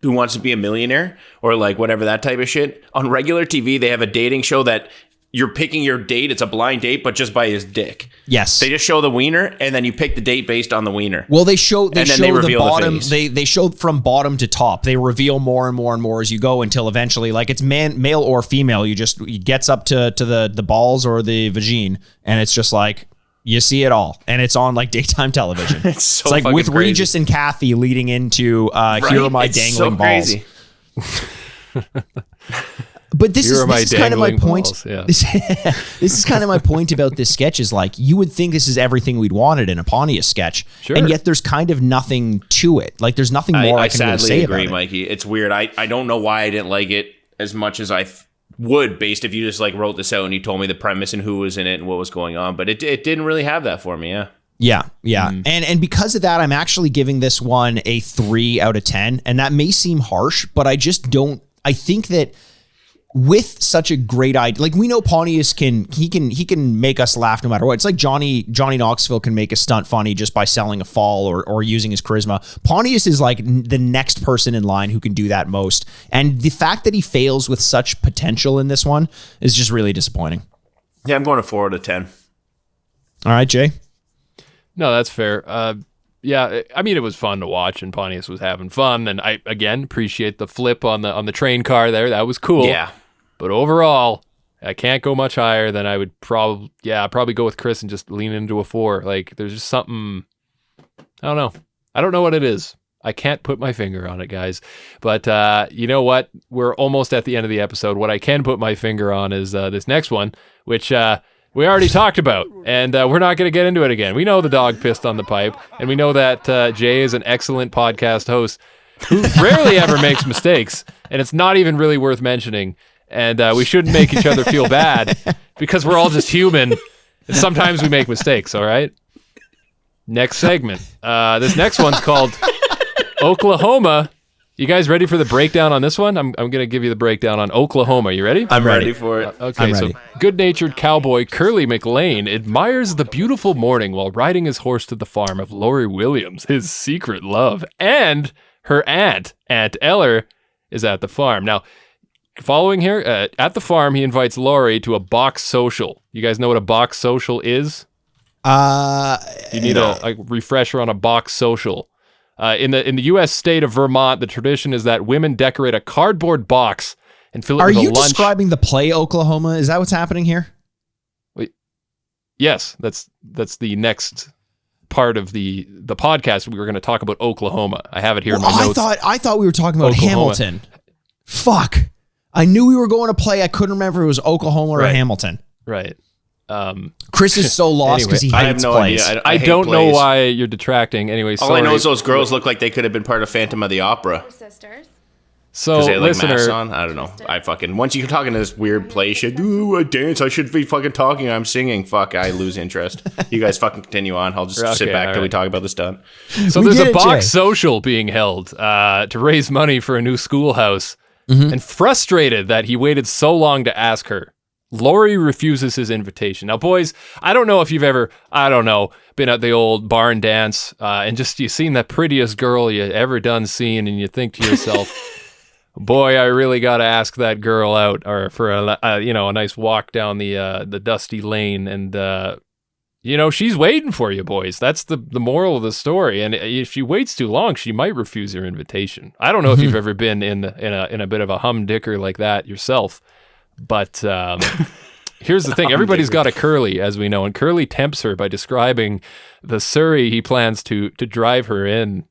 Who Wants to Be a Millionaire or like whatever, that type of shit. On regular TV, they have a dating show that you're picking your date. It's a blind date, but just by his dick. Yes. They just show the wiener and then you pick the date based on the wiener. Well, they show And then the they reveal the bottom. face. They show from bottom to top. They reveal more and more and more as you go until eventually, like it's male or female. It gets up to the balls or the vagine, and it's just like you see it all, and it's on like daytime television. It's so like fucking with crazy. Regis and Kathy leading into Right? here are my It's dangling so balls. crazy. But this Here are my is kind of my dangling point. balls, yeah. This is kind of my point about this sketch is like you would think this is everything we'd wanted in a Pontius sketch, Sure. and yet there's kind of nothing to it. Like there's nothing more I can really sadly say agree, about it. Mikey. It's weird. I don't know why I didn't like it as much as I would, based if you just like wrote this out and you told me the premise and who was in it and what was going on. But it didn't really have that for me. Yeah. Yeah. And because of that, I'm actually giving this one a 3 out of 10. And that may seem harsh, but I just don't I think that with such a great idea, like we know Pontius can make us laugh no matter what. It's like Johnny Knoxville can make a stunt funny just by selling a fall or using his charisma. Pontius is like the next person in line who can do that most. And the fact that he fails with such potential in this one is just really disappointing. Yeah, I'm going to 4 out of 10. All right, Jay. No, that's fair. Yeah, I mean, it was fun to watch, and Pontius was having fun, and I again appreciate the flip on the train car there. That was cool. Yeah. But overall, I can't go much higher than I would probably go with Chris and just lean into a 4. Like, there's just something, I don't know. I don't know what it is. I can't put my finger on it, guys. But you know what? We're almost at the end of the episode. What I can put my finger on is this next one, which we already talked about, and we're not going to get into it again. We know the dog pissed on the pipe, and we know that Jay is an excellent podcast host who rarely ever makes mistakes, and it's not even really worth mentioning. And we shouldn't make each other feel bad because we're all just human, and sometimes we make mistakes, all right? Next segment. This next one's called Oklahoma. You guys ready for the breakdown on this one? I'm going to give you the breakdown on Oklahoma. You ready? I'm ready for it. Okay, I'm ready. So good-natured cowboy Curly McLean admires the beautiful morning while riding his horse to the farm of Lori Williams, his secret love, and her Aunt Eller, is at the farm. Now, following here, at the farm, he invites Lori to a box social. You guys know what a box social is? You need a refresher on a box social. In the U.S. state of Vermont, the tradition is that women decorate a cardboard box and fill it with a lunch. Are you describing the play Oklahoma? Is that what's happening here? Wait, yes, that's the next part of the podcast. We were going to talk about Oklahoma. I have it here in my notes. I thought we were talking about Oklahoma. Hamilton. Fuck. I knew we were going to play. I couldn't remember if it was Oklahoma or Hamilton. Right. Chris is so lost because Anyway, he hates I have no plays. idea. I hate don't know plays. why you're detracting. Anyway, All I know is those girls look like they could have been part of Phantom of the Opera. Sisters. So, Because they had like masks listener, on. I don't know. I fucking once you're talking to this weird play shit, ooh, I dance. I should be fucking talking. I'm singing. Fuck, I lose interest. You guys fucking continue on. I'll just sit Okay, back till we alright. talk about this done. so We there's get a it, box Jay. social being held to raise money for a new schoolhouse. And frustrated that he waited so long to ask her, Lori refuses his invitation. Now, boys, I don't know if you've ever, been at the old barn dance and just you seen the prettiest girl you ever done seen, and you think to yourself, boy, I really got to ask that girl out, or for a nice walk down the dusty lane, and she's waiting for you, boys. That's the moral of the story. And if she waits too long, she might refuse your invitation. I don't know if you've ever been in a bit of a humdicker like that yourself. But here's the thing. Everybody's got a Curly, as we know, and Curly tempts her by describing the Surrey he plans to drive her in.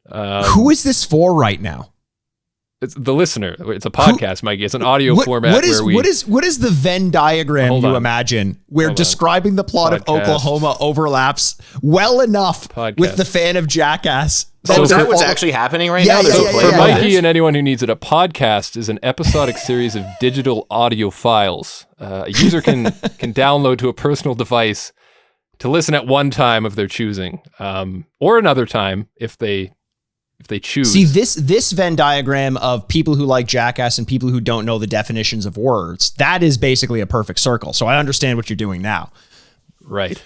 Who is this for right now? It's the listener. It's a podcast, Mikey. It's an audio format what is the Venn diagram Hold you on. imagine where Hold on. describing the plot of Podcast. Oklahoma overlaps well enough Podcast. with the fan of Jackass? So Is that what's all- actually happening right Yeah, now? yeah, There's yeah, a play For yeah, about Mikey this? and anyone who needs it, a podcast is an episodic series of digital audio files. A user can download to a personal device to listen at one time of their choosing, or another time if they choose. See, this Venn diagram of people who like Jackass and people who don't know the definitions of words, that is basically a perfect circle. So I understand what you're doing now. Right.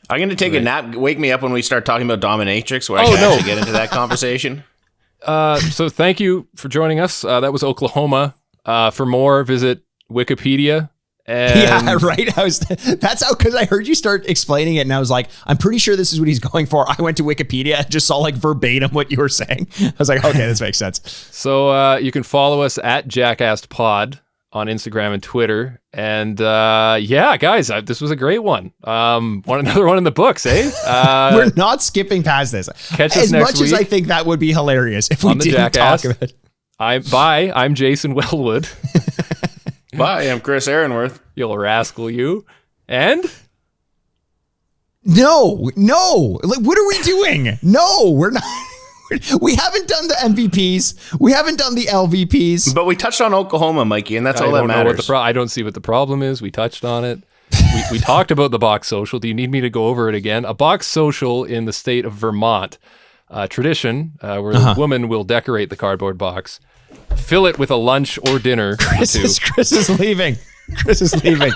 I'm going to take a nap. Wake me up when we start talking about dominatrix, where I Oh, can no. actually get into that conversation. So thank you for joining us. That was Oklahoma. For more, visit Wikipedia. And Yeah, right. That's how, because I heard you start explaining it and I was like, I'm pretty sure this is what he's going for. I went to Wikipedia and just saw like verbatim what you were saying. I was like, okay, this makes sense. So you can follow us at JackastPod on Instagram and Twitter. And yeah, guys, this was a great one. Another one in the books, eh? We're not skipping past this. Catch us as next much as week I think that would be hilarious if we on the didn't Jackass. talk about it. I'm Jason Wellwood. Bye, I'm Chris Aaronworth. You'll rascal you. And No. Like, what are we doing? No, we're not. We haven't done the MVPs. We haven't done the LVPs. But we touched on Oklahoma, Mikey, and that's all that don't know what matters. I don't see what the problem is. We touched on it. We talked about the box social. Do you need me to go over it again? A box social in the state of Vermont, tradition where a woman will decorate the cardboard box fill it with a lunch or dinner. Chris is leaving. Chris is leaving.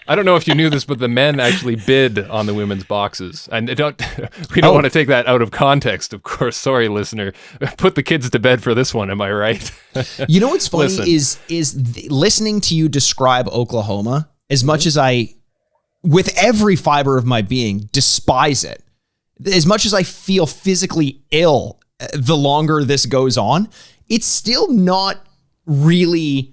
I don't know if you knew this, but the men actually bid on the women's boxes, and we don't want to take that out of context, of course. Sorry, listener. Put the kids to bed for this one. Am I right? You know what's funny is listening to you describe Oklahoma. As much as I, with every fiber of my being, despise it. As much as I feel physically ill, the longer this goes on, it's still not really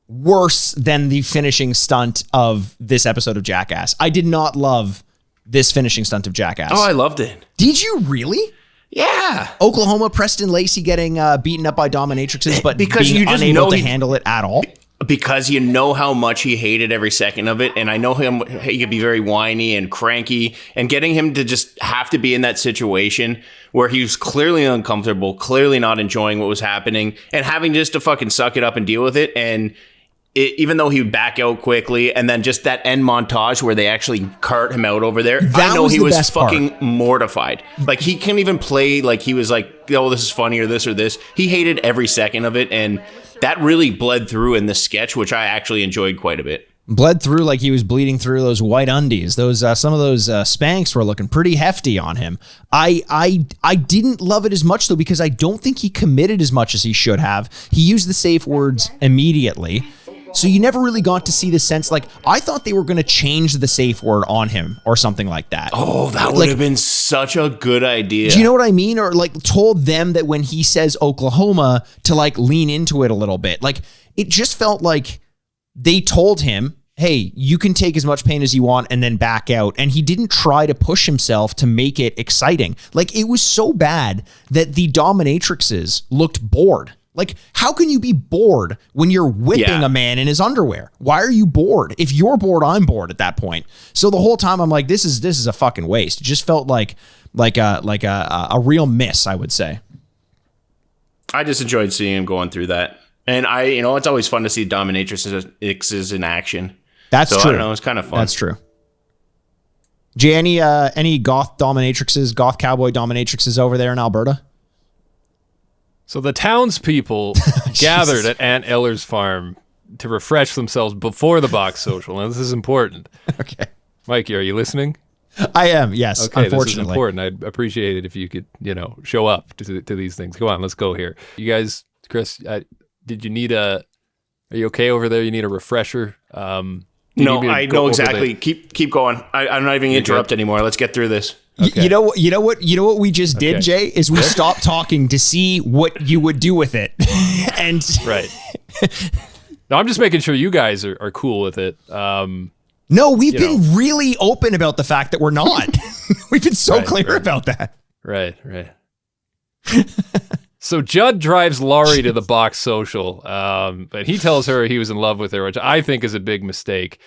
worse than the finishing stunt of this episode of Jackass. I did not love this finishing stunt of Jackass. Oh, I loved it. Did you really? Yeah. Oklahoma, Preston Lacey getting beaten up by dominatrixes, but because being you just unable know to handle it at all? Because you know how much he hated every second of it. And I know he could be very whiny and cranky, and getting him to just have to be in that situation where he was clearly uncomfortable, clearly not enjoying what was happening, and having just to fucking suck it up and deal with it. And even though he would back out quickly, and then just that end montage where they actually cart him out over there, I know he was fucking mortified. Like, he couldn't even play like he was like, oh, this is funny or this or this. He hated every second of it, and that really bled through in the sketch, which I actually enjoyed quite a bit. Bled through like he was bleeding through those white undies. Those some of those Spanx were looking pretty hefty on him. I didn't love it as much, though, because I don't think he committed as much as he should have. He used the safe words immediately. So you never really got to see the sense, like, I thought they were going to change the safe word on him or something like that. Oh, that would have been such a good idea. Do you know what I mean? Or like told them that when he says Oklahoma to like lean into it a little bit. Like, it just felt like they told him, hey, you can take as much pain as you want and then back out. And he didn't try to push himself to make it exciting. Like, it was so bad that the dominatrixes looked bored. Like, how can you be bored when you're whipping a man in his underwear? Why are you bored? If you're bored, I'm bored at that point. So the whole time I'm like, this is a fucking waste. It just felt like a real miss, I would say. I just enjoyed seeing him going through that. And it's always fun to see dominatrixes in action. That's true. I don't know, it's kind of fun. That's true. Jay, any goth cowboy dominatrixes over there in Alberta? So the townspeople gathered at Aunt Eller's farm to refresh themselves before the box social. And this is important. Okay. Mikey, are you listening? I am, yes. Okay, unfortunately. this is important. I'd appreciate it if you could, show up to these things. Come on, let's go here. You guys, Chris, are you okay over there? You need a refresher? No, I know exactly. Keep going. I'm not even interrupt anymore. Let's get through this. Okay. You know what we just did, Jay, is we stopped talking to see what you would do with it. And right. No, I'm just making sure you guys are cool with it. No, we've been really open about the fact that we're not. We've been so clear about that. Right. So Judd drives Laurie to the box social, but he tells her he was in love with her, which I think is a big mistake.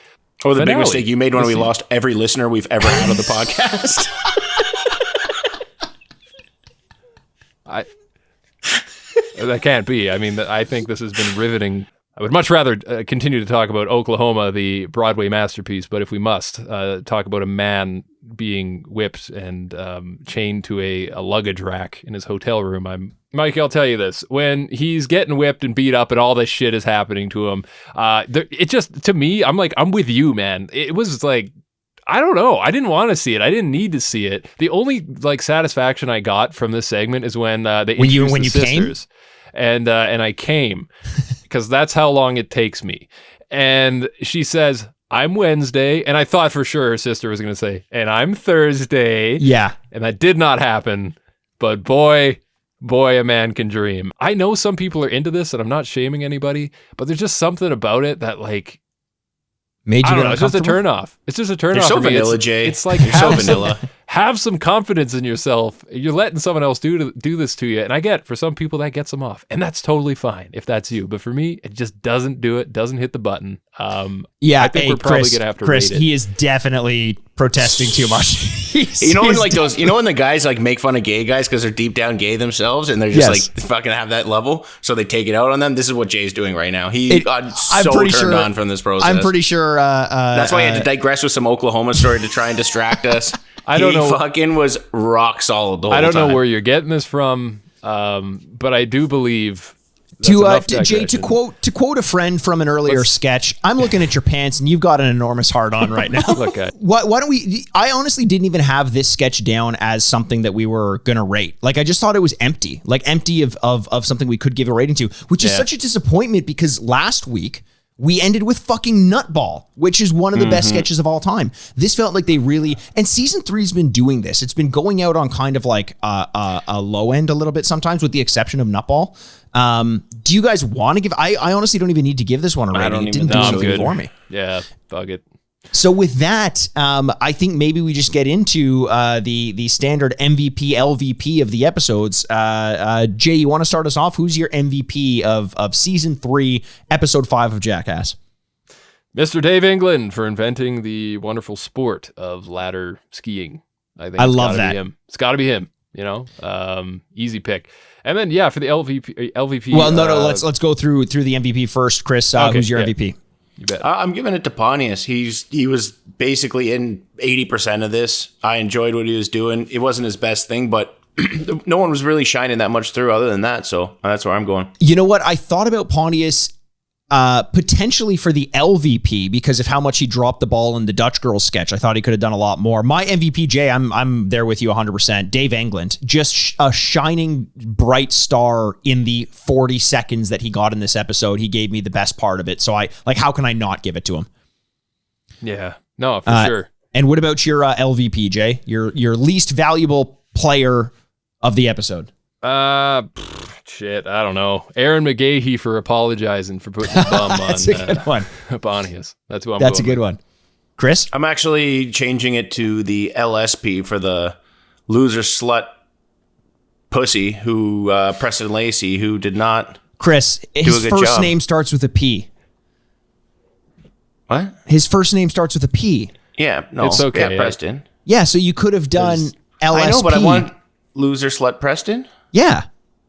Oh, the big mistake you made when we lost every listener we've ever had on the podcast. That can't be. I mean, I think this has been riveting. I would much rather continue to talk about Oklahoma, the Broadway masterpiece, but if we must, talk about a man being whipped and chained to a luggage rack in his hotel room. Mike, I'll tell you this. When he's getting whipped and beat up and all this shit is happening to him, it just, to me, I'm like, I'm with you, man. It was like, I don't know. I didn't want to see it. I didn't need to see it. The only satisfaction I got from this segment is when they introduced the sisters. And I came because that's how long it takes me. And she says, I'm Wednesday. And I thought for sure her sister was going to say, and I'm Thursday. Yeah. And that did not happen. But boy, a man can dream. I know some people are into this and I'm not shaming anybody, but there's just something about it that made you it's just a turn off. It's just a turn You're off. so for me. vanilla, Jay. It's like You're so vanilla. Have some confidence in yourself. You're letting someone else do this to you. And I get, for some people, that gets them off. And that's totally fine if that's you. But for me, it just doesn't do it, doesn't hit the button. I think we're probably going to have to rate it. He is definitely protesting too much. when the guys make fun of gay guys because they're deep down gay themselves and they're just fucking have that level, so they take it out on them. This is what Jay's doing right now. He got turned on from this process. I'm pretty sure that's why he had to digress with some Oklahoma story to try and distract us. I don't know. He fucking was rock solid the whole time. I don't know where you're getting this from, but I do believe Jay, to quote a friend from an earlier sketch, I'm looking at your pants and you've got an enormous heart on right now. Look at why don't we? I honestly didn't even have this sketch down as something that we were gonna rate. Like I just thought it was empty of something we could give a rating to, which is such a disappointment because last week we ended with fucking Nutball, which is one of the best sketches of all time. This felt like they really, and season 3's been doing this. It's been going out on kind of like a low end a little bit sometimes, with the exception of Nutball. Do you guys want to give? I honestly don't even need to give this one a rating. It didn't do anything for me. Yeah, bug it. So with that, I think maybe we just get into the standard MVP, LVP of the episodes. Jay, you want to start us off? Who's your MVP of season 3, episode 5 of Jackass? Mr. Dave England for inventing the wonderful sport of ladder skiing. I think I love that. It's got to be him. You know, easy pick. And then for the LVP. Well, no. Let's go through the MVP first, Chris. Who's your MVP? You bet. I'm giving it to Pontius. He was basically in 80% of this. I enjoyed what he was doing. It wasn't his best thing, but no one was really shining that much through other than that. So that's where I'm going. You know what? I thought about Pontius potentially for the LVP because of how much he dropped the ball in the Dutch Girls sketch. I thought he could have done a lot more. My MVP, Jay, I'm there with you 100%. Dave England, just a shining bright star in the 40 seconds that he got in this episode. He gave me the best part of it. So how can I not give it to him? Yeah, no, for sure. And what about your LVP, Jay? Your least valuable player of the episode? Shit, I don't know. Aaron McGahee for apologizing for putting his bum That's a good one. Pontius. That's who I'm That's going a good with. one. Chris? I'm actually changing it to the LSP for the loser slut pussy who Preston Lacey, who did not. Chris, his first name starts with a P. What? His first name starts with a P. Yeah, no, It's okay, yeah, Preston. Yeah, so you could have done LSP. I know, but I want loser slut Preston. Yeah.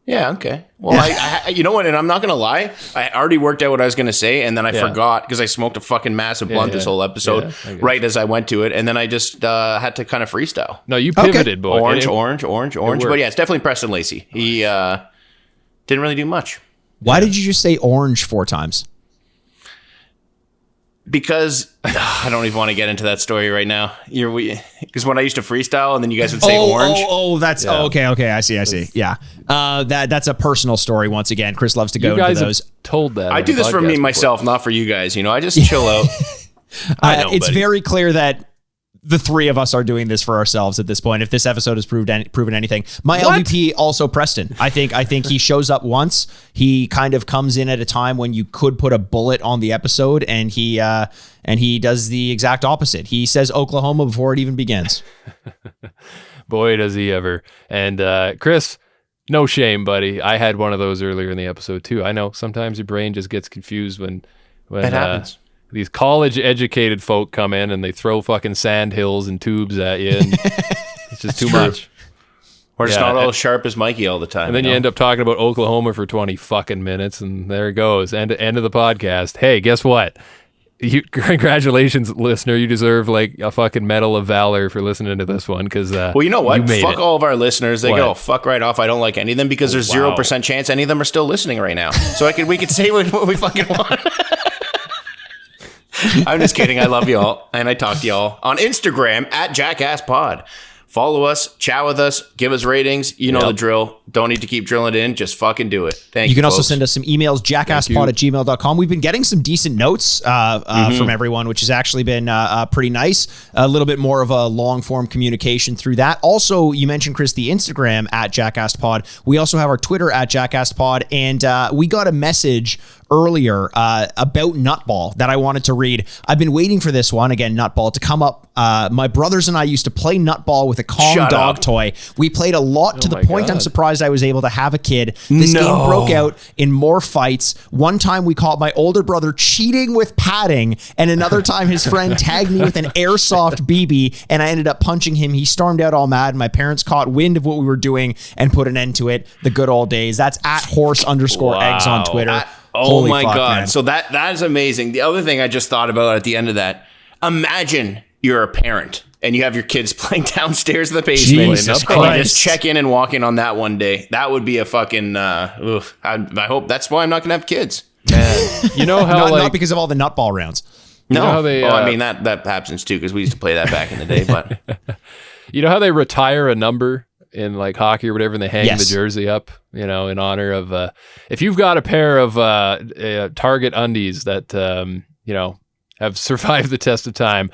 Yeah, okay. Well, I you know what, and I'm not going to lie, I already worked out what I was going to say, and then I forgot because I smoked a fucking massive blunt this whole episode right as I went to it, and then I just had to kind of freestyle. No, you pivoted, boy. Orange. But yeah, it's definitely Preston Lacey. He didn't really do much. Why did you just say orange 4 times? Because I don't even want to get into that story right now. Because when I used to freestyle and then you guys would say orange. Okay. I see. Yeah. That's a personal story once again. Chris loves to go into those. Have told that. I do this for me myself, not for you guys. I just chill out. It's very clear that the 3 of us are doing this for ourselves at this point. If this episode has proven anything, my LVP also Preston. I think he shows up once. He kind of comes in at a time when you could put a bullet on the episode, and he does the exact opposite. He says Oklahoma before it even begins. Boy, does he ever. And Chris, no shame, buddy. I had one of those earlier in the episode too. I know sometimes your brain just gets confused when it happens. These college-educated folk come in and they throw fucking sand hills and tubes at you. And it's just too much. Or it's not all sharp as Mikey all the time. And then you end up talking about Oklahoma for 20 fucking minutes, and there it goes. End of the podcast. Hey, guess what? Congratulations, listener. You deserve like a fucking Medal of Valor for listening to this one. Because well, you know what? Fuck all of our listeners. They go fuck right off. I don't like any of them because there's 0% chance any of them are still listening right now. So we could say what we fucking want. I'm just kidding. I love y'all. And I talk to y'all on Instagram at JackassPod. Follow us, chat with us, give us ratings. You know the drill. Don't need to keep drilling it in. Just fucking do it. Thank you. You can folks. Also send us some emails, jackasspod@gmail.com. We've been getting some decent notes from everyone, which has actually been pretty nice. A little bit more of a long form communication through that. Also, you mentioned, Chris, the Instagram at JackassPod. We also have our Twitter at JackassPod. And we got a message earlier about Nutball that I wanted to read. I've been waiting for this one, again, Nutball, to come up. My brothers and I used to play Nutball with a Kong dog toy. We played a lot to the point I'm surprised I was able to have a kid. This game broke out in more fights. One time we caught my older brother cheating with padding, and another time his friend tagged me with an airsoft BB, and I ended up punching him. He stormed out all mad. My parents caught wind of what we were doing and put an end to it. The good old days. That's at horse_eggs on Twitter. Oh my God. Man. So that is amazing. The other thing I just thought about at the end of that, imagine you're a parent and you have your kids playing downstairs in the basement. Jesus and you Christ. just check in and walk in on that one day. That would be a fucking, I hope that's why I'm not going to have kids. Man, you know how Not because of all the nutball rounds. No, know how they, well, I mean, that happens too, because we used to play that back in the day, but you know how they retire a number in like hockey or whatever, and they hang the jersey up, in honor of, if you've got a pair of Target undies that, have survived the test of time,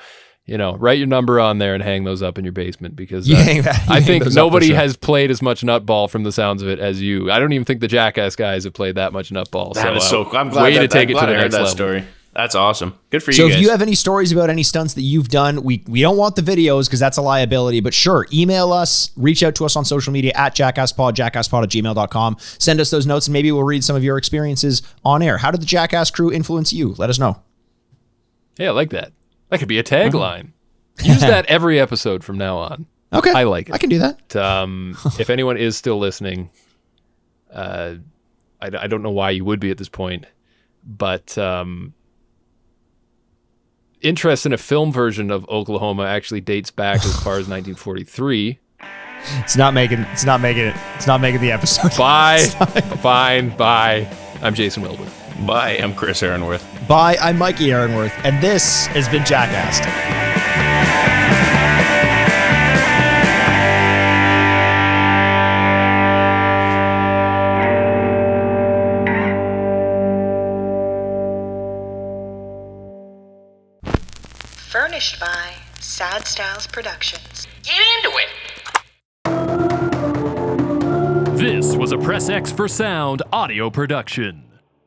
write your number on there and hang those up in your basement, because I think nobody has played as much nutball from the sounds of it as you. I don't even think the Jackass guys have played that much nutball. That is so cool. I'm glad way that, to take I'm it to glad the I heard next that level. story. That's awesome. Good for you So guys. if you have any stories about any stunts that you've done, we don't want the videos because that's a liability, but sure, email us, reach out to us on social media at JackassPod, JackassPod@gmail.com. Send us those notes and maybe we'll read some of your experiences on air. How did the Jackass crew influence you? Let us know. Yeah, I like that. That could be a tagline. Use that every episode from now on. Okay. I like it. I can do that. If anyone is still listening, I don't know why you would be at this point, but interest in a film version of Oklahoma actually dates back as far as 1943. It's not making the episode. Bye. Fine. Bye. I'm Jason Wilbur. Bye, I'm Chris Aaronworth. Bye, I'm Mikey Aaronworth, and this has been Jackast. Furnished by Sad Styles Productions. Get into it! This was a Press X for Sound audio production.